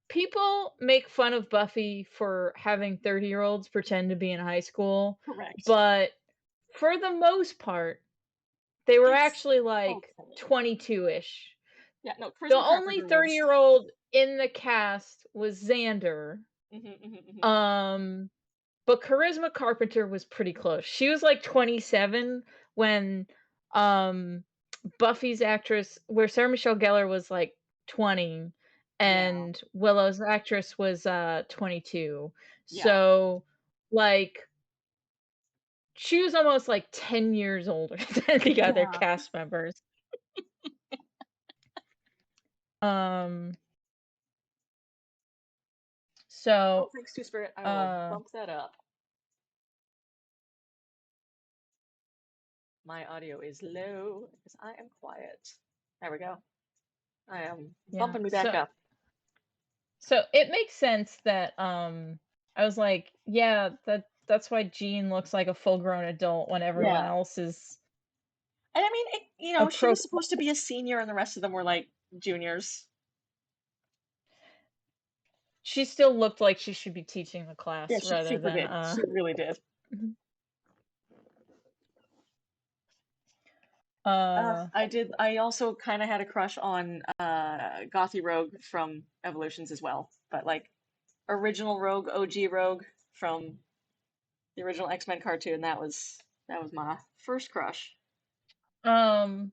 people make fun of Buffy for having 30-year-olds pretend to be in high school, Correct. but for the most part, they were It's actually, like, okay. 22-ish. Yeah, no, The Charisma only Carpenter was 30-year-old in the cast was Xander, mhm, mhm, mhm. um, but Charisma Carpenter was pretty close. She was, like, 27 when, um, Buffy's actress where Sarah Michelle Gellar was, like, 20 Yeah. and Willow's actress was, 22. Yeah. So, like, she was almost, like, 10 years older than the other Yeah. cast members. Um, Oh, so, thanks, Two Spirit. I will uh bump that up. My audio is low because I am quiet. There we go. I am yeah, bumping me back so up. so it makes sense that, I was like, "Yeah, that's why Jean looks like a full-grown adult when everyone Yeah. else is And I mean, she appro." was supposed to be a senior and the rest of them were like juniors. She still looked like she should be teaching the Yeah, class she rather super than, did. She really did. mhm, uh, I also kind of had a crush on Gothy Rogue from Evolutions as well, but like original Rogue, OG Rogue from the original X-Men cartoon. That was my first crush. um,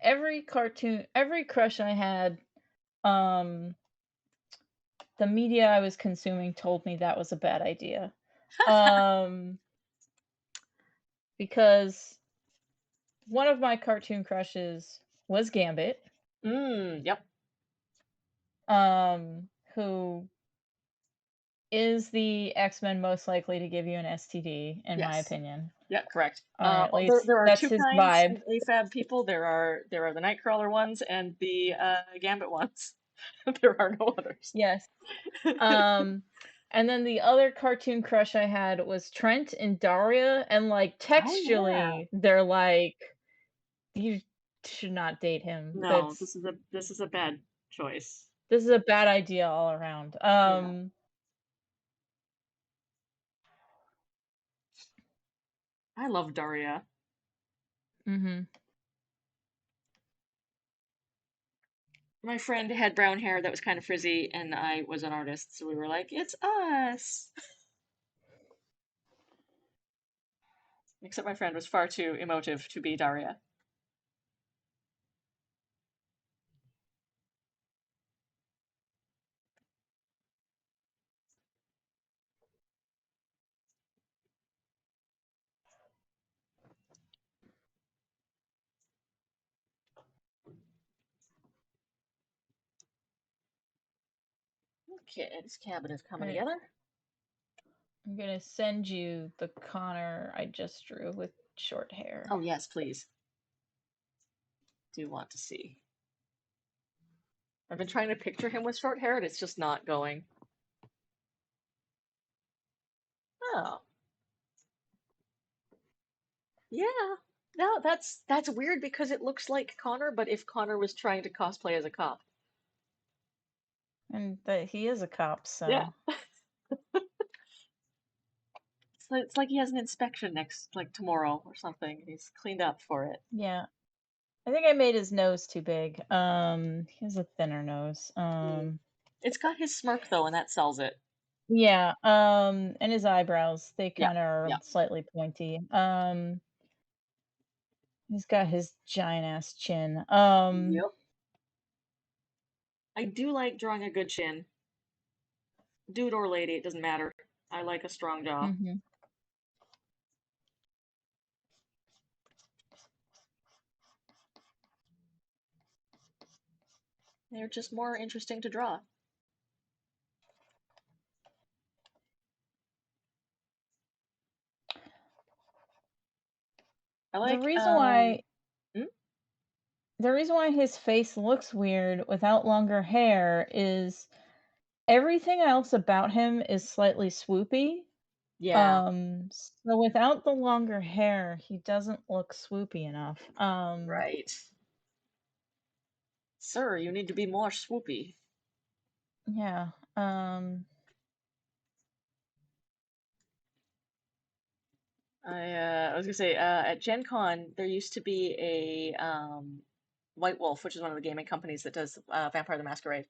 every crush I had, um, the media I was consuming told me that was a bad idea. Um, because one of my cartoon crushes was Gambit, Yep. who is the X-Men most likely to give you an STD, in my Yes. opinion, Yeah, correct. or at There least there are that's two his kinds vibe. of AFAB people. There are the Nightcrawler ones and the Gambit ones. There are no others. Yes. Um, and then the other cartoon crush I had was Trent and Daria, and, like, Oh yeah. textually, they're like, "You should not date him. No, this is a bad choice. This is a bad idea all around." Yeah. I love Daria. Mhm. My friend had brown hair that was kind of frizzy, and I was an artist, so we were like, it's us. Except my friend was far too emotive to be Daria. Okay, this cabin is coming Alright, together. I'm gonna send you the Connor I just drew with short hair. Oh yes, please. Do want to see. I've been trying to picture him with short hair, and it's just not going. Oh, yeah. No, that's weird because it looks like Connor, but if Connor was trying to cosplay as a cop. And that he is a cop, Yeah. so It's like he has an inspection next, like tomorrow or something, and he's cleaned up for it. yeah. I think I made his nose too big. He has a thinner nose. Mm. It's got his smirk though, and that sells it. Yeah, and his eyebrows, they Yeah, kinda are yeah. slightly pointy. He's got his giant ass chin. Yep. I do like drawing a good chin. Dude or lady, it doesn't matter. I like a strong jaw. Mhm. They're just more interesting to draw. I the like reason why mm? the reason why his face looks weird without longer hair is everything else about him is slightly swoopy. Yeah, So without the longer hair, he doesn't look swoopy enough. right. Sir, you need to be more swoopy. Yeah. I was gonna say, at Gen Con, there used to be a White Wolf, which is one of the gaming companies that does Vampire the Masquerade,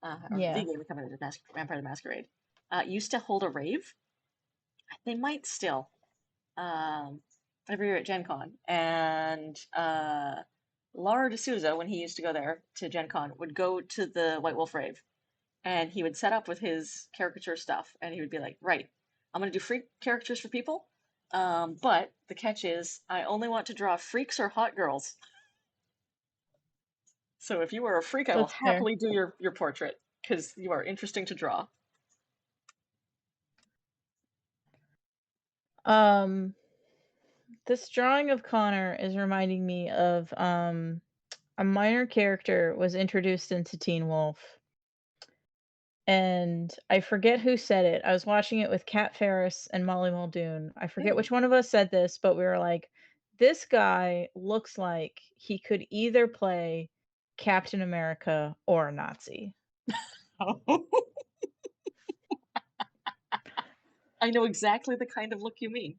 or the Yeah. gaming company that does Vampire the Masquerade, used to hold a rave. They might still, um, every year at Gen Con. And Laura D'Souza, when he used to go there to Gen Con, would go to the White Wolf rave, and he would set up with his caricature stuff, and he would be like, right, I'm going to do freak caricatures for people, but the catch is I only want to draw freaks or hot girls. So if you are a freak, I will That's fair. happily do your portrait because you are interesting to draw. Um, this drawing of Connor is reminding me of a minor character was introduced into Teen Wolf, and I forget who said it. I was watching it with Kat Ferris and Molly Muldoon. I forget Hmm. which one of us said this, but we were like, this guy looks like he could either play Captain America or a Nazi. I know exactly the kind of look you mean.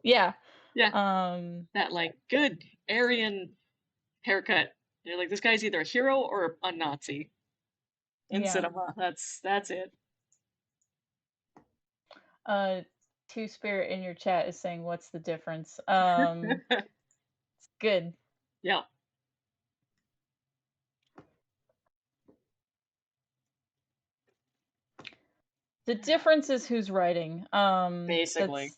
Yeah. Yeah, Um, that like good Aryan haircut. You're like, this guy's either a hero or a Nazi in yeah. cinema. That's it. Uh, Two Spirit in your chat is saying, "What's the difference?" It's good. Yeah, The difference is who's writing. basically. That's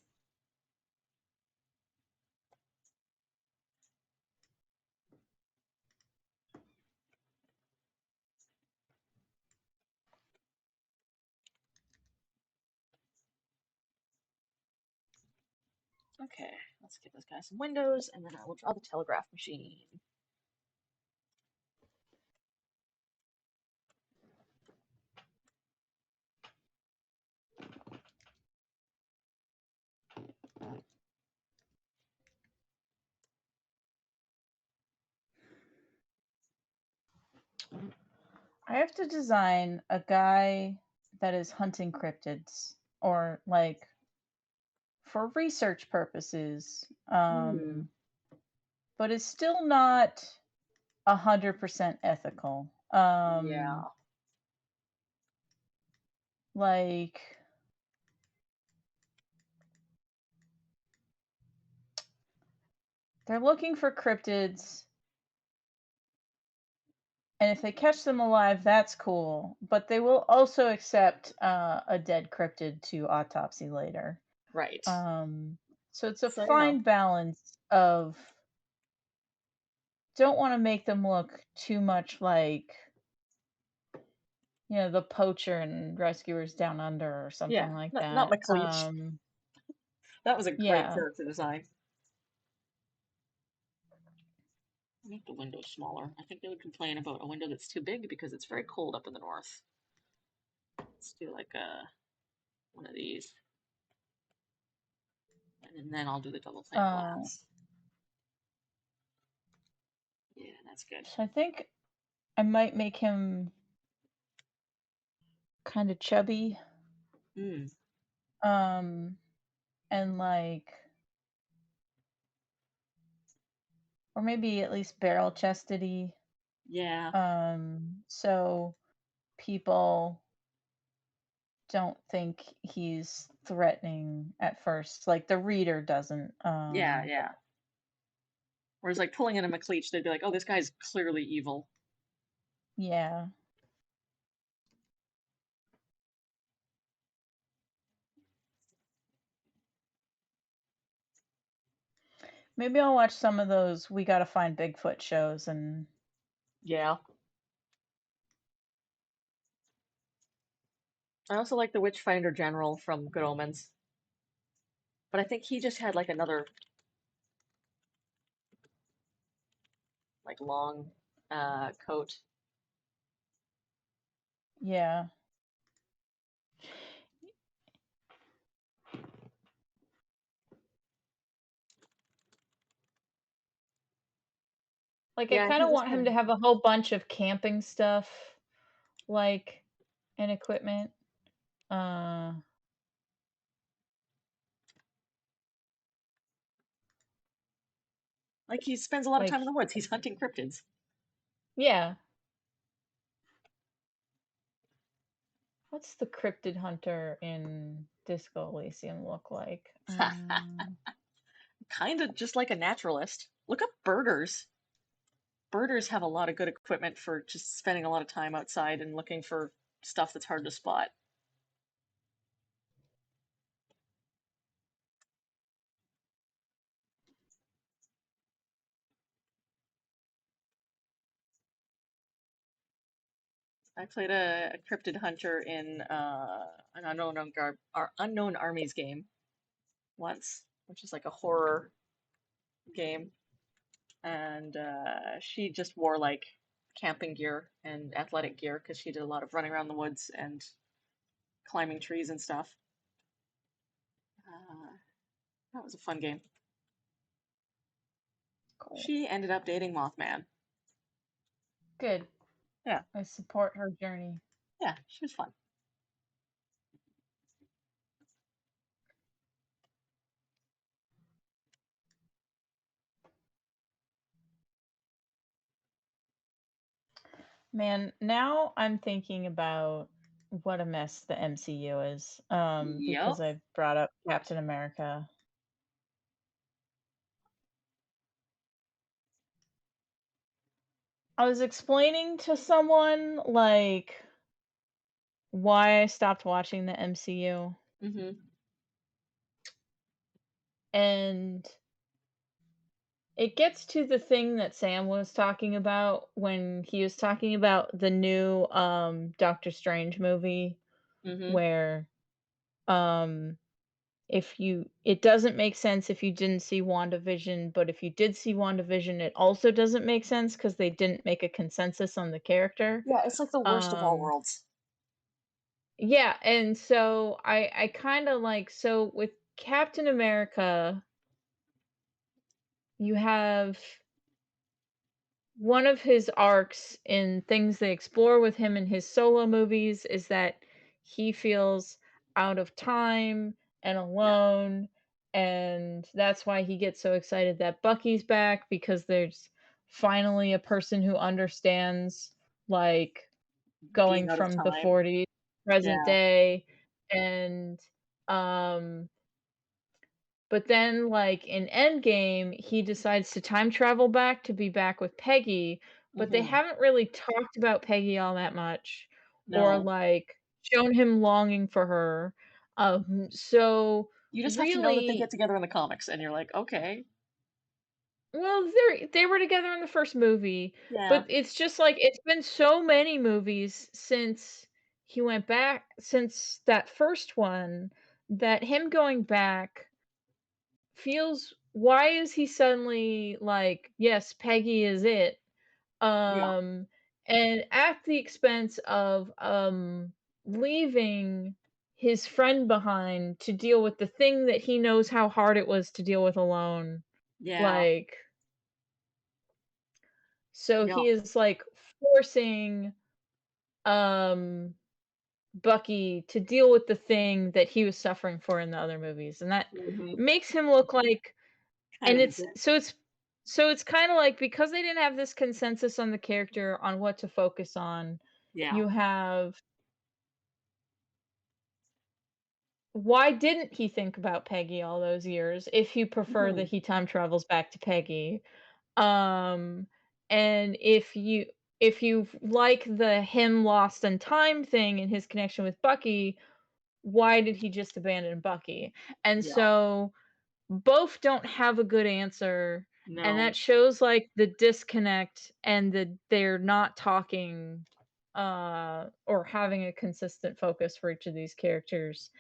Okay, let's give this guy some windows, and then I will draw the telegraph machine. I have to design a guy that is hunting cryptids or like for research purposes, Hmm. but is still not 100% ethical. Yeah. Like they're looking for cryptids, and if they catch them alive, that's cool. But they will also accept a dead cryptid to autopsy later. Right. Um, so it's a So, you know, fine balance of don't want to make them look too much like the poacher and rescuers down under or yeah, something like not that. McLeach. That was a great Yeah. character design. Make the window smaller. I think they would complain about a window that's too big because it's very cold up in the north. Let's do like one of these, and then I'll do the double pane Uh, glass. Yeah, that's good. so I think I might make him kind of chubby. Hmm. Um, and like, or maybe at least barrel chestedy. Yeah. So people don't think he's threatening at first. Like the reader doesn't. Yeah, yeah. Whereas like pulling in a McLeach, they'd be like, "Oh, this guy's clearly evil." Yeah. Maybe I'll watch some of those We Gotta Find Bigfoot shows and Yeah. I also like the Witchfinder General from Good Omens, but I think he just had like another like long coat. Yeah. Like, I Yeah, kinda he just want him had to have a whole bunch of camping stuff, like, and equipment. Uh, like he spends a lot of like time in the woods. He's hunting cryptids. yeah. What's the cryptid hunter in Disco Elysium look like? Kind of just like a naturalist. Look up birders. Birders have a lot of good equipment for just spending a lot of time outside and looking for stuff that's hard to spot. I played a cryptid hunter in an unknown armies game once, which is like a horror game, and she just wore like camping gear and athletic gear because she did a lot of running around the woods and climbing trees and stuff. Uh, that was a fun game. Cool. She ended up dating Mothman. Good. Yeah, I support her journey. yeah, she was fun. Man, now I'm thinking about what a mess the MCU is, because Yep. I brought up Captain America. I was explaining to someone, like, why I stopped watching the MCU, Mm-hmm. and it gets to the thing that Sam was talking about when he was talking about the new, Doctor Strange movie Mm-hmm. where, um if you it doesn't make sense if you didn't see WandaVision, but if you did see WandaVision, it also doesn't make sense because they didn't make a consensus on the character. Yeah, it's like the worst of all Um, worlds. yeah, and so I kinda like so with Captain America, you have one of his arcs in things they explore with him in his solo movies is that he feels out of time and Yeah, alone, and that's why he gets so excited that Bucky's back because there's finally a person who understands, like, going being out of from the time. 40s, present Yeah. day, and, um but then, like, in Endgame, he decides to time travel back to be back with Peggy, but they Mm-hmm. haven't really talked about Peggy all that much or, No, like, shown him longing for her. So you just have to know that they get really together in the comics, and you're like, okay, well, they were together in the first movie, yeah, but it's just, like, it's been so many movies since he went back since that first one that him going back feels why is he suddenly like, "Yes, Peggy is it," yeah, um, and at the expense of, leaving his friend behind to deal with the thing that he knows how hard it was to deal with alone, yeah, like, so yep. he is, like, forcing, um, Bucky to deal with the thing that he was suffering for in the other movies, and that Mm-hmm. makes him look like Kind and of a dick. it's kinda like because they didn't have this consensus on the character on what to focus on, Yeah. you have why didn't he think about Peggy all those years if you prefer Mm-hmm. that he time travels back to Peggy? Um, and if you like the him lost in time thing and his connection with Bucky, why did he just abandon Bucky? And Yeah. so both don't have a good answer, and No. that shows, like, the disconnect and they're not talking, or having a consistent focus for each of these characters,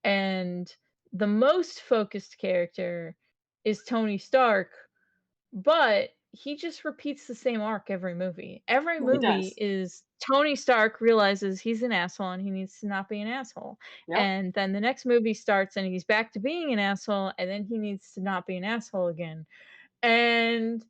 and the most focused character is Tony Stark, but he just repeats the same arc every movie. Every Well, he movie does. is Tony Stark realizes he's an asshole and he needs to not be an asshole. Yep. And then the next movie starts and he's back to being an asshole and then he needs to not be an asshole again. And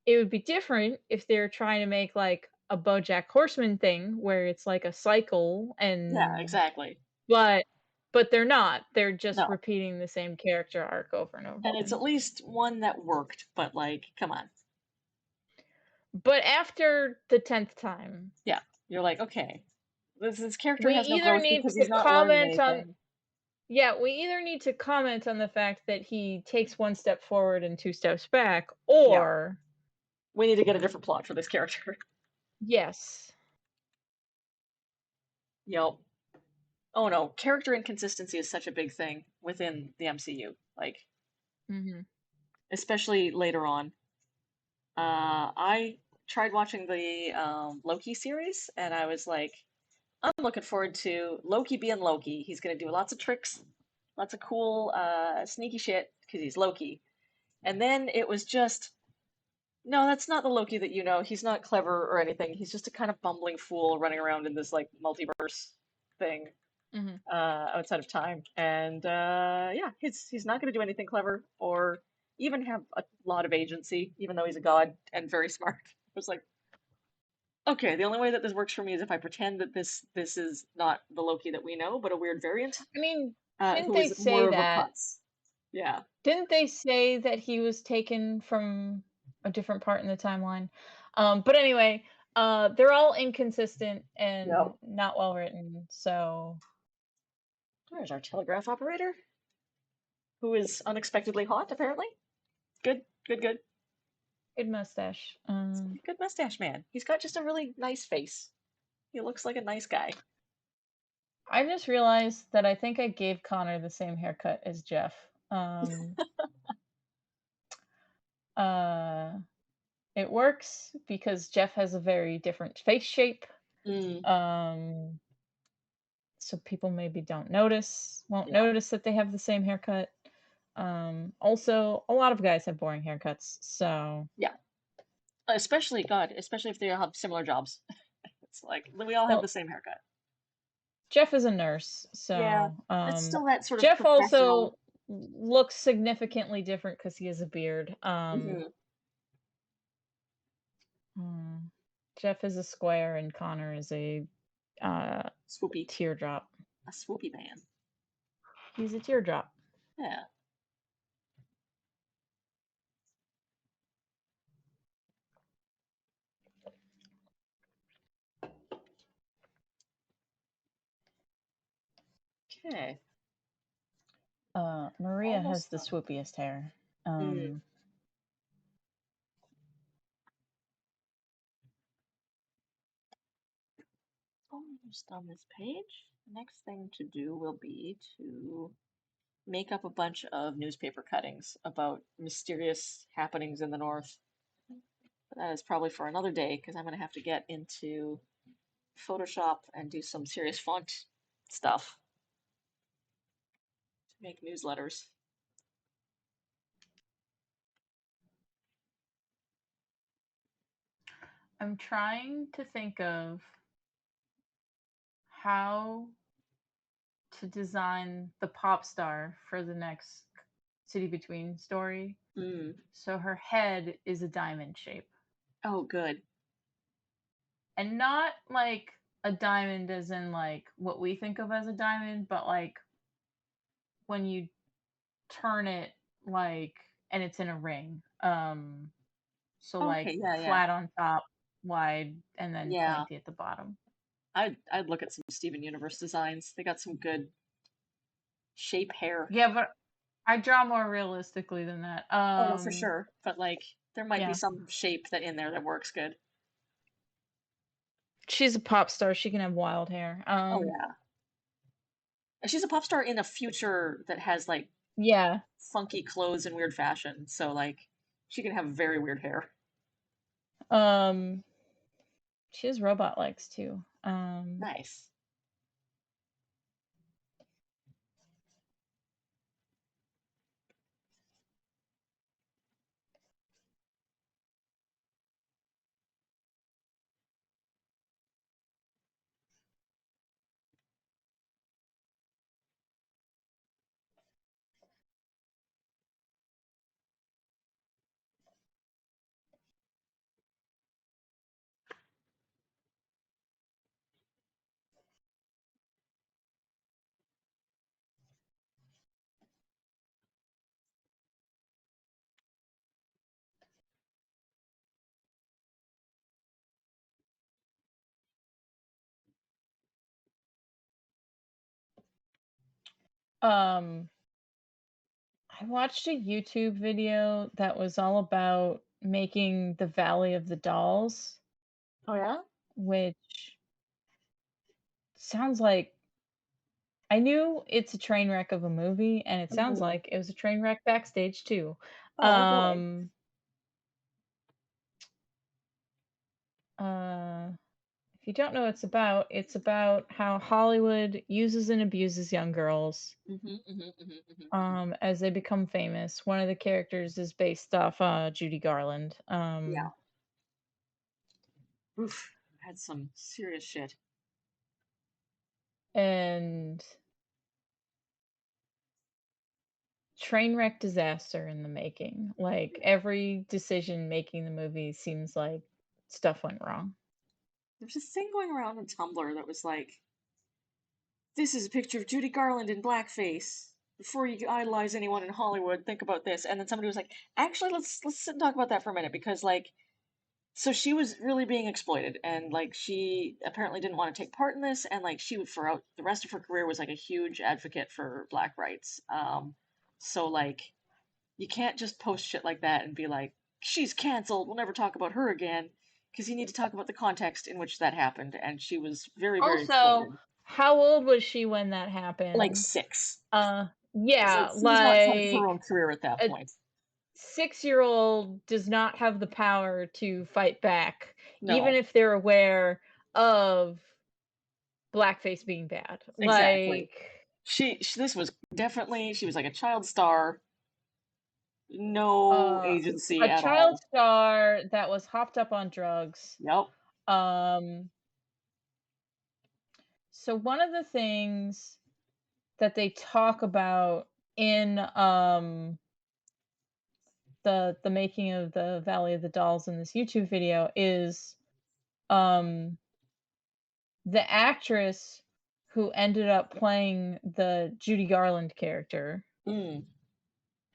it would be different if they're trying to make like a BoJack Horseman thing where it's like a cycle Yeah, and exactly. but they're not. They're just No. repeating the same character arc over and over And it's again. at least one that worked, but like, come on. But after the 10th time, Yeah. You're like, okay, this character we has no either growth need because to he's not learning comment on anything. yeah, we either need to comment on the fact that he takes one step forward and two steps back, Yeah. or We need to get a different plot for this character. yes. Yep. Oh no, character inconsistency is such a big thing within the MCU. Like, Mhm. especially later on. I tried watching the Loki series, and I was like, I'm looking forward to Loki being Loki. He's gonna do lots of tricks, lots of cool, sneaky shit because he's Loki. And then it was just, no, that's not the Loki that you know. He's not clever or anything. He's just a kind of bumbling fool running around in this like multiverse thing Mhm. outside of time. And yeah, he's not going to do anything clever or even have a lot of agency, even though he's a god and very smart. It was like, okay, the only way that this works for me is if I pretend that this is not the Loki that we know, but a weird variant I mean, didn't who they is more say of a that putz. Yeah. didn't they say that he was taken from a different part in the timeline? But anyway, they're all inconsistent and Yep. not well written, so There's our telegraph operator, who is unexpectedly hot, apparently. Good, good, good. good mustache. Good mustache man. He's got just a really nice face. He looks like a nice guy. I just realized that I think I gave Connor the same haircut as Jeff. Um, uh, it works because Jeff has a very different face shape. Mm, Um, so people maybe won't yeah, notice that they have the same haircut. Also, a lot of guys have boring haircuts, so yeah. Especially, God, especially if they all have similar jobs. It's like we all have the well, same haircut. Jeff is a nurse, Yeah, so it's still that sort of Jeff professional. also looks significantly different because he has a beard. Hmm. Hmm, Jeff is a square and Connor is a uh, Swoopy, teardrop. a swoopy man. He's a teardrop. Yeah. Okay. Maria has Almost the done. swoopiest hair. Mm. Um, Almost on this page. The next thing to do will be to make up a bunch of newspaper cuttings about mysterious happenings in the north. But that is probably for another day because I'm going to have to get into Photoshop and do some serious font stuff to make newsletters. I'm trying to think of how to design the pop star for the next City Between story. Mm. So her head is a diamond shape. Oh, good. And not like a diamond as in like what we think of as a diamond, but like when you turn it like and it's in a ring. So like Okay, yeah, yeah. flat on top, wide, and then Yeah. pointy at the bottom. I'd look at some Steven Universe designs. They got some good shape hair. Yeah, but I draw more realistically than that. Oh no, for sure. But like there might be Yeah. some shape that in there that works good. She's a pop star. She can have wild hair. Oh yeah. And she's a pop star in a future that has like Yeah. funky clothes and weird fashion. So like she can have very weird hair. Um, she has robot legs too. Nice. Um, I watched a YouTube video that was all about making the Valley of the Dolls, Oh yeah. which sounds like I knew it's a train wreck of a movie, and it sounds Hmm. like it was a train wreck backstage too. Oh boy. Um, uh, if you don't know what it's about how Hollywood uses and abuses young girls as they become famous. One of the characters is based off Judy Garland. Yeah. Oof. Had some serious shit. And train wreck disaster in the making. Like every decision making the movie seems like stuff went wrong. There's this thing going around on Tumblr that was like, "This is a picture of Judy Garland in blackface. Before you idolize anyone in Hollywood, think about this." And then somebody was like, "Actually, let's sit and talk about that for a minute because like, so she was really being exploited, and like she apparently didn't want to take part in this, and like she would throughout the rest of her career was like a huge advocate for black rights. So like you can't just post shit like that and be like, she's canceled, we'll never talk about her again, because you need to talk about the context in which that happened, and she was very, very Also, exploited. how old was she when that Like happened? six. Uh It's like yeah, she was not in charge of her own like career at that a point. 6-year-old does not have the power to fight back, even No, if they're aware of blackface being bad. exactly. Like, She this was definitely, she was like a child star, no uh, agency a at child all. star that was hopped up on drugs. Yep. Um, so one of the things that they talk about in the making of the Valley of the Dolls in this YouTube video is um the actress who ended up playing the Judy Garland character Mm.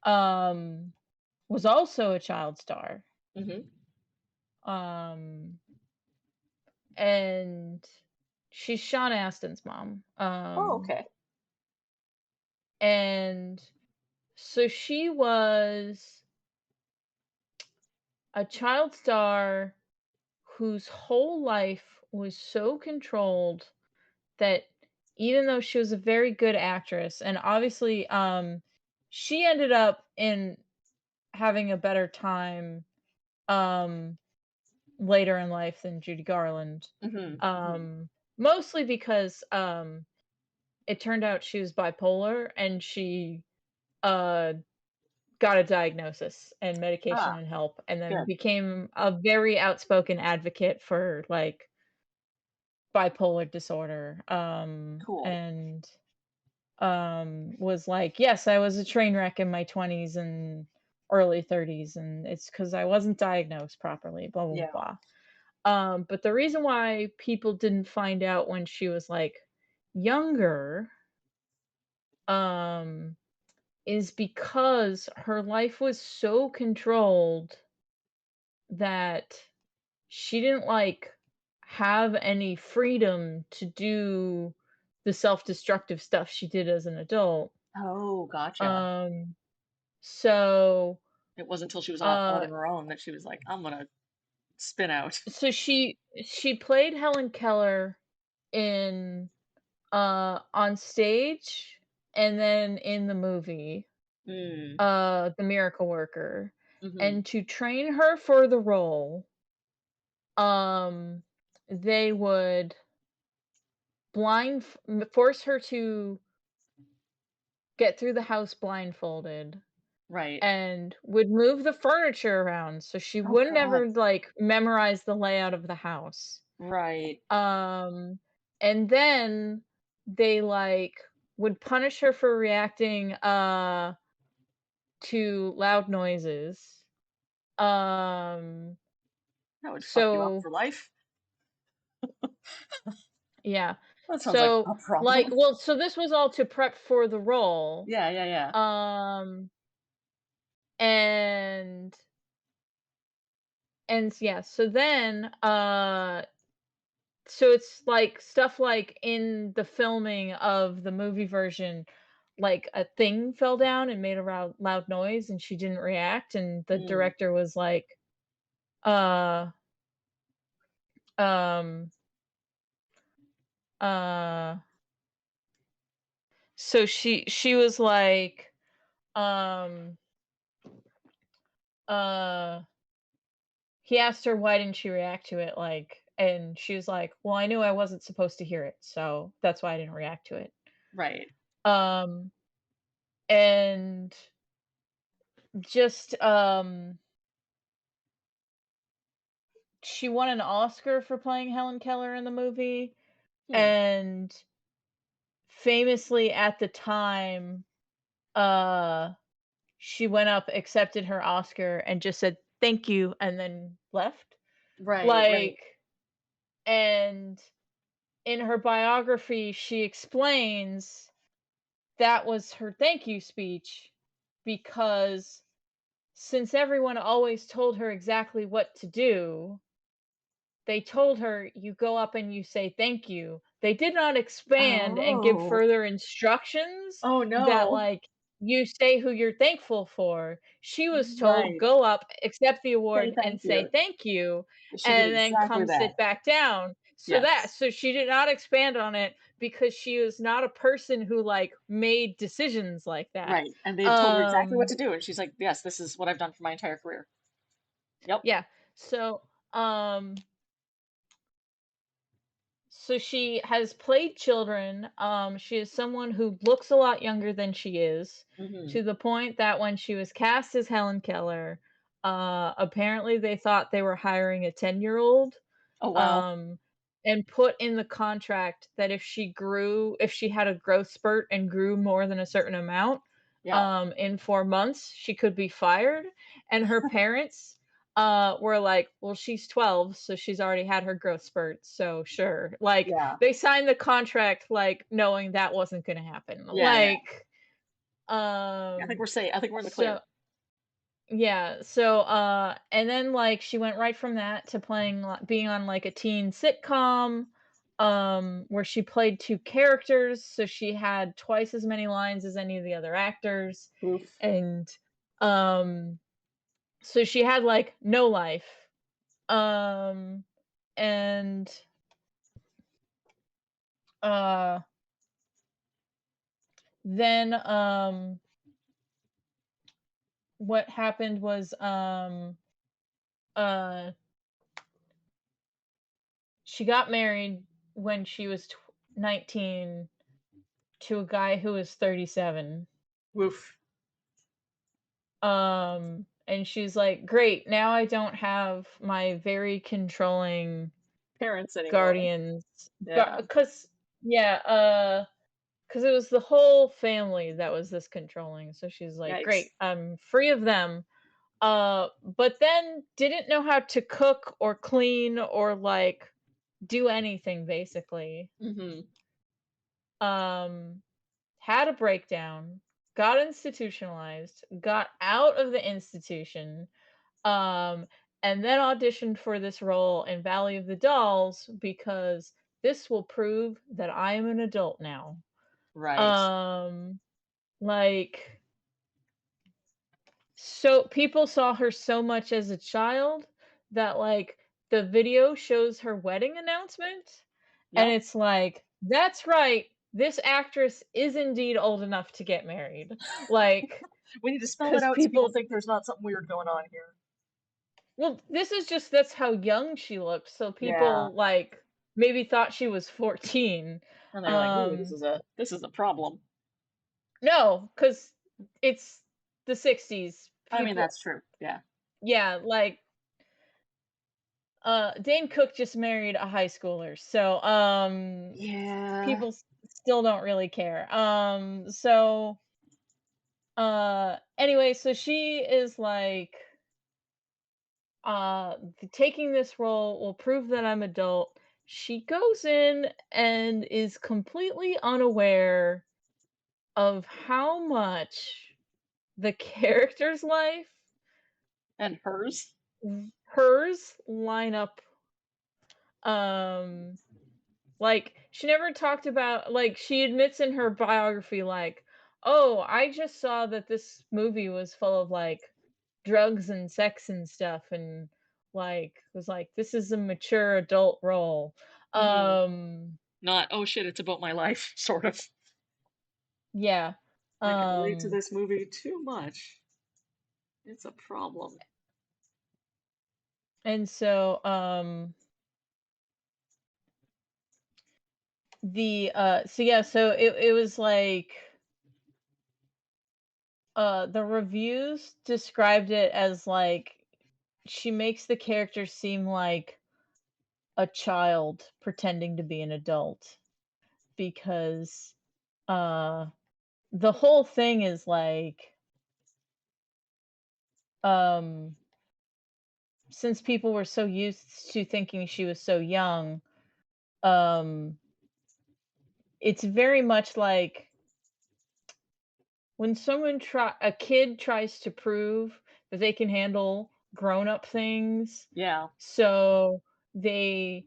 um was also a child star. Mm-hmm. Um and she's Sean Astin's mom. Oh, okay. And so she was a child star whose whole life was so controlled that even though she was a very good actress and obviously she ended up in having a better time um later in life than Judy Garland. Mm-hmm. Mm-hmm. Mostly because it turned out she was bipolar and she uh got a diagnosis and medication Ah, and help and then good. became a very outspoken advocate for like bipolar disorder Cool. and was like, yes, I was a train wreck in my 20s and early 30s and it's because I wasn't diagnosed properly, blah blah Yeah. blah. But the reason why people didn't find out when she was like younger um is because her life was so controlled that she didn't like have any freedom to do the self-destructive stuff she did as an adult. Oh, gotcha. Um so It wasn't until she was out uh on her own that she was like, I'm gonna spin out. so she played Helen Keller in on stage and then in the movie Mm. The Miracle Worker. Mm-hmm. And to train her for the role, um they would force her to get through the house blindfolded Right. and would move the furniture around so she Oh wouldn't God. ever like memorize the layout of the house. Right. Um and then they like would punish her for reacting to loud noises. Um That would fuck you up so for life. yeah. That sounds like So a problem. like well so this was all to prep for the role. Yeah, yeah, yeah. Um and yeah, so then so it's like stuff like in the filming of the movie version like a thing fell down and made a loud noise and she didn't react and the Mm. director was like uh um uh so she was like um uh he asked her why didn't she react to it like and she was like, "Well, I knew I wasn't supposed to hear it, so that's why I didn't react to it." Right. Um and just she won an Oscar for playing Helen Keller in the movie Hmm. and famously at the time uh she went up, accepted her Oscar and just said thank you and then left. Right, right. Like and in her biography she explains that was her thank you speech because since everyone always told her exactly what to do, they told her, "You go up and you say thank you." They did not expand and give Oh. further instructions Oh, that, no. like, you say who you're thankful for. She was told, Right. "Go up, accept the Say award, and thank say you. thank you, She did and then exactly come that. sit back down." Yes. So she did not expand on it because she was not a person who, like, made decisions like that. Right, and they told her exactly what Um, to do, and she's like, "Yes, this is what I've done for my entire career." Yep. yeah. So, so she has played children. She is someone who looks a lot younger than she is, Mhm. to the point that when she was cast as Helen Keller, apparently they thought they were hiring a 10-year-old, Oh, wow. um, and put in the contract that if she had a growth spurt and grew more than a certain amount, Yeah. in 4 months, she could be fired. And her parents were like, "Well, she's 12, so she's already had her growth spurt, so sure." Like, Yeah. they signed the contract, like, knowing that wasn't gonna happen. Yeah, yeah. Like, um, I think we're in the so clear. yeah, so, and then, like, she went right from that to being on, like, a teen sitcom, where she played 2 characters, so she had twice as many lines as any of the other actors, Oof. and, um, so she had, like, no life. Um, and, uh, then, what happened was, uh, she got married when she was 19 to a guy who was 37. Oof. And she's like, "Great, now I don't have my very controlling Parents anymore. guardians." Yeah. Cause yeah, cause it was the whole family that was this controlling. So she's like, Yikes. "Great, I'm free of them." But then didn't know how to cook or clean or like do anything basically. Mhm. Um, had a breakdown, got institutionalized, got out of the institution, um, and then auditioned for this role in Valley of the Dolls because this will prove that I am an adult now. Right. Um, like, so people saw her so much as a child that, like, the video shows her wedding announcement, and Yep. it's like, "That's right, this actress is indeed old enough to get married." Like, We need to spell it because out so people people think there's not something weird going on here. well, this is just that's how young she looked, so Yeah. people, like, maybe thought she was 14. And they're like, "Ooh, Um, this is a problem." no, because it's the '60s. I mean, People that's true. Yeah. yeah, like, Dane Cook just married a high schooler, so, Yeah. people still don't really care. So, anyway, so she is like, taking this role will prove that I'm adult. She goes in and is completely unaware of how much the character's life, And hers? hers line up. Like, she never talked about like, she admits in her biography, like, Oh, I just saw that this movie was full of, like, drugs and sex and stuff and, like, was like, "This is a mature adult role." Mm. Um, Not, oh shit, it's about my life, sort of. yeah. I can relate to Um, this movie too much. It's a problem. and so, so it was like, the reviews described it as, like, she makes the character seem like a child pretending to be an adult because, uh, the whole thing is like, um, since people were so used to thinking she was so young, um, it's very much like when a kid tries to prove that they can handle grown-up things, Yeah. so they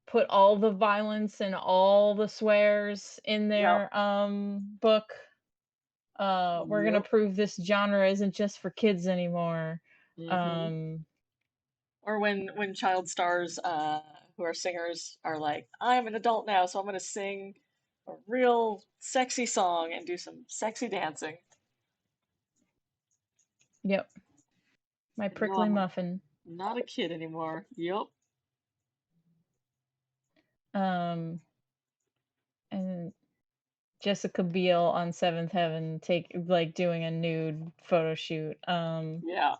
put all the violence and all the swears in Yep. their, book. We're gonna Yep. prove this genre isn't just for kids anymore. Hmm. Um, Or when child stars who are singers are like, I'm an adult now, so I'm gonna sing a real sexy song and do some sexy dancing. yep, my And no, prickly I'm muffin. not a kid anymore. Yep. Um, and Jessica Biel on Seventh Heaven doing a nude photo shoot. Yeah.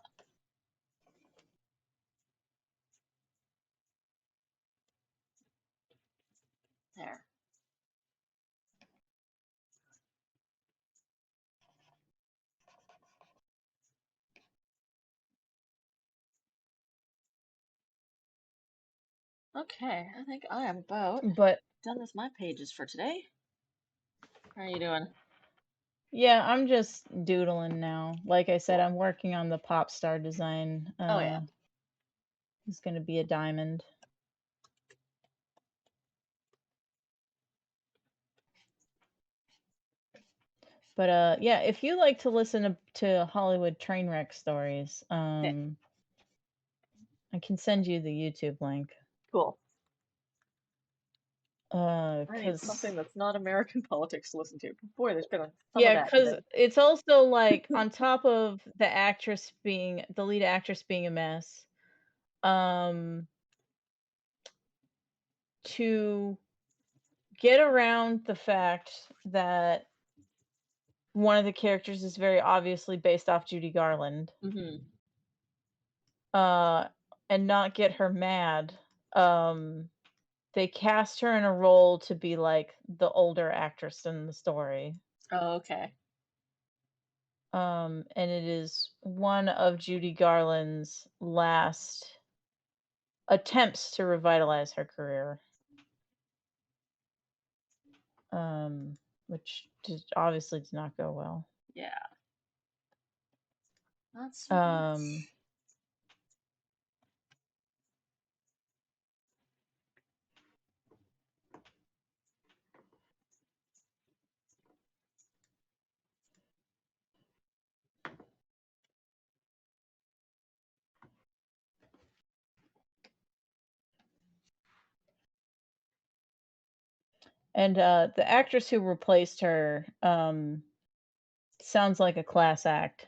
There. Okay, I think I am about But done with my pages for today. How are you doing? yeah, I'm just doodling now. Like I said, Cool. I'm working on the pop star design. Oh yeah. It's gonna be a diamond. But yeah, if you like to listen to Hollywood train wreck stories, Yeah. I can send you the YouTube link. Cool. I need 'Cause something that's not American politics to listen to. Boy, there's been some of yeah, that 'cause today. it's also, like, on top of the lead actress being a mess, um, to get around the fact that one of the characters is very obviously based off Judy Garland, Hmm. uh, and not get her mad, um, they cast her in a role to be, like, the older actress in the story. Oh, okay. And it is one of Judy Garland's last attempts to revitalize her career, um, which obviously did not go well. Yeah. Not so Um, much. and the actress who replaced her sounds like a class act,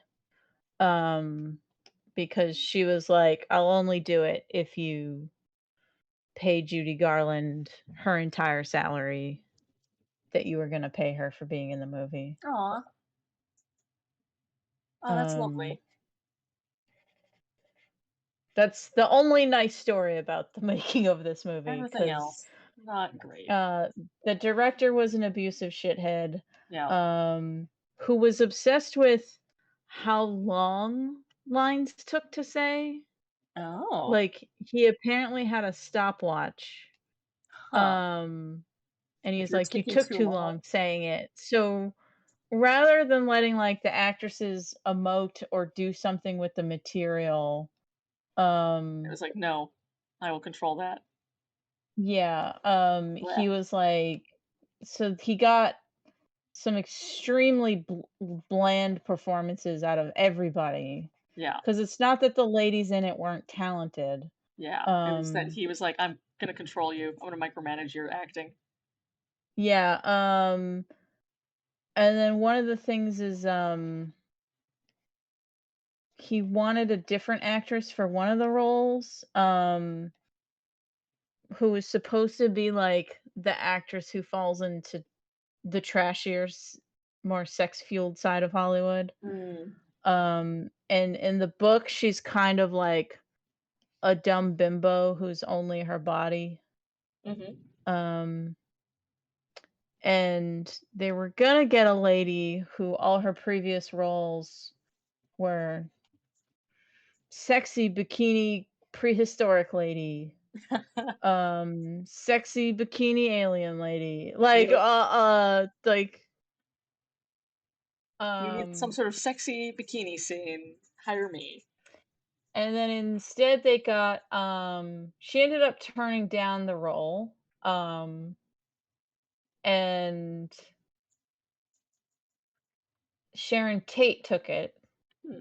um, because she was like, "I'll only do it if you pay Judy Garland her entire salary that you were going to pay her for being in the movie." Aw. Oh, that's Um, lovely. that's the only nice story about the making of this movie, Everything because else, not great. uh, the director was an abusive shithead, Yeah. um, who was obsessed with how long lines took to say. Oh. Like, he apparently had a stopwatch, Huh. um, and If he's you're like, "You taking took too too long, long saying it." So, rather than letting, like, the actresses emote or do something with the material, it um was like, no, I will control that. yeah, Blech. he was like, so he got some extremely bland performances out of everybody. Yeah. Because it's not that the ladies in it weren't talented. Yeah. It was that Um, he was like, I'm gonna control you. I'm gonna micromanage your acting. yeah, and then one of the things is, he wanted a different actress for one of the roles, who was supposed to be, like, the actress who falls into the trashier, more sex-fueled side of Hollywood. Mm. And in the book, she's kind of like a dumb bimbo who's only her body. Hmm. Um, and they were gonna get a lady who all her previous roles were sexy bikini prehistoric lady, sexy bikini alien lady, Yep. You need some um, sort of sexy bikini scene. Hire me. and then instead they got, she ended up turning down the role, and Sharon Tate took it. Hmm.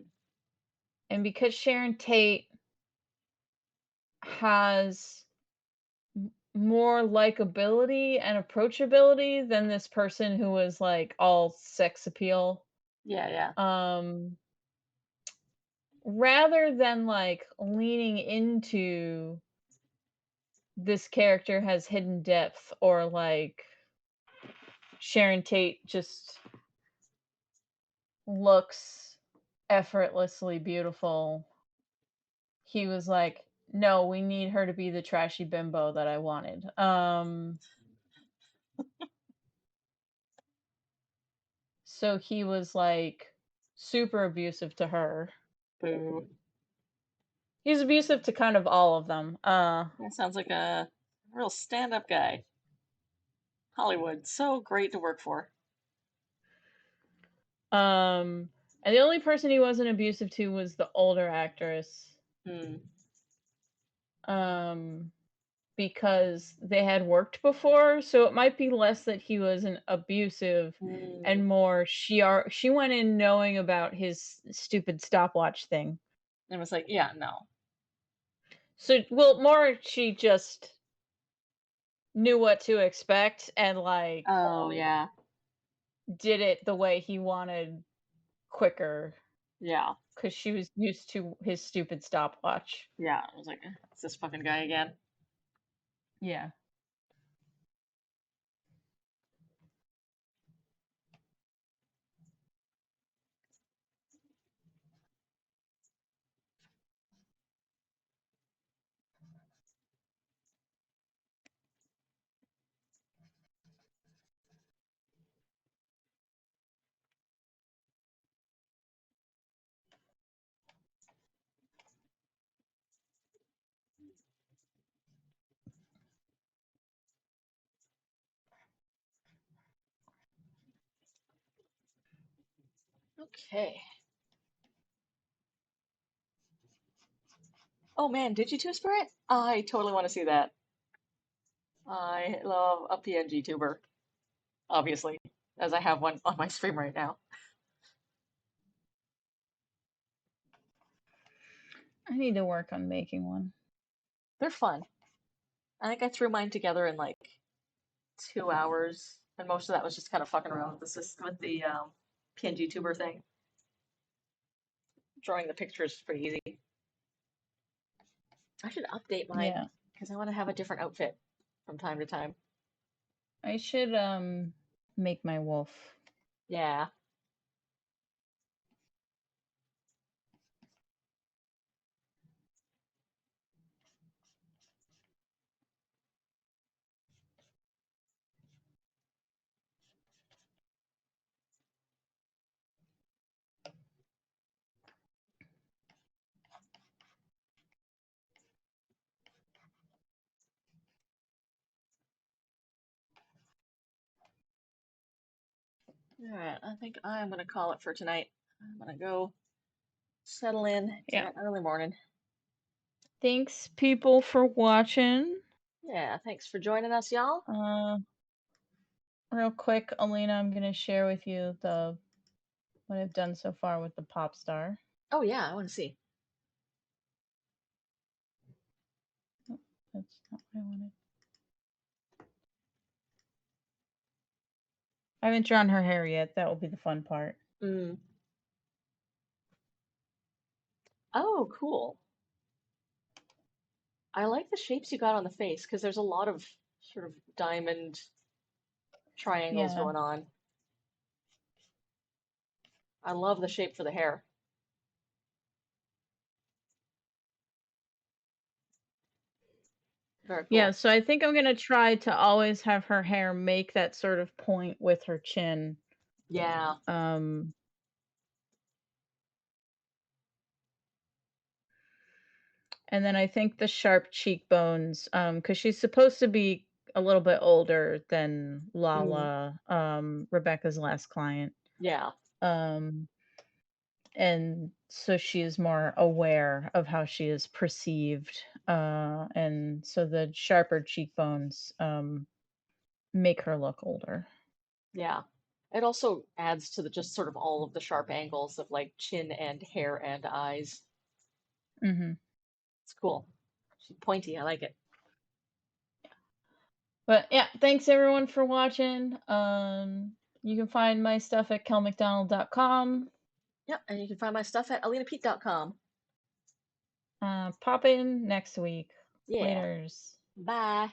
And because Sharon Tate has more likability and approachability than this person who was like all sex appeal, Yeah, yeah. um, rather than like leaning into this character has hidden depth, or like Sharon Tate just looks effortlessly beautiful, he was like, no, we need her to be the trashy bimbo that I wanted. So he was like super abusive to her. Boo. He's abusive to kind of all of them. That sounds like a real stand-up guy. Hollywood, so great to work for. Um, and the only person he wasn't abusive to was the older actress. Hmm. Um, because they had worked before, so it might be less that he wasn't abusive Hmm. and more she went in knowing about his stupid stopwatch thing. And it was like, yeah, no. So, well, more she just knew what to expect and like Oh, yeah. did it the way he wanted quicker Yeah. because she was used to his stupid stopwatch. Yeah. I was like, it's this fucking guy again. Yeah. Okay. Oh man, did you two Spirit? I totally want to see that. I love a PNG tuber, obviously, as I have one on my stream right now. I need to work on making one. They're fun. I think I threw mine together in like 2 hours, and most of that was just kind of fucking around with the with the PNG tuber thing. Drawing the pictures is pretty easy. I should update mine Yeah. because I want to have a different outfit from time to time. I should make my wolf. Yeah. All right. I think I'm gonna call it for tonight. I'm gonna go settle in. It's Yeah. an early morning. Thanks people for watching. Yeah. Thanks for joining us, y'all. Uh real quick, Alina, I'm gonna share with you the what I've done so far with the pop star. Oh yeah, I want to see. Oh, that's not what I wanted. I haven't drawn her hair yet. That will be the fun part. Mm. Oh, cool. I like the shapes you got on the face because there's a lot of sort of diamond triangles Yeah. going on. I love the shape for the hair. Very Yeah, cool. so I think I'm gonna try to always have her hair make that sort of point with her chin. Yeah, Um, and then I think the sharp cheekbones, because she's supposed to be a little bit older than mm, Lala, Rebecca's last client. yeah, Um, and so she is more aware of how she is perceived. And so the sharper cheekbones, make her look older. yeah. It also adds to the just sort of all of the sharp angles of like chin and hair and eyes. Mhm. It's cool. She's pointy. I like it. But yeah, thanks everyone for watching. You can find my stuff at kelmcdonald.com. Yep, and you can find my stuff at alinapete.com. Pop in next week. Yeah. Laters. Bye.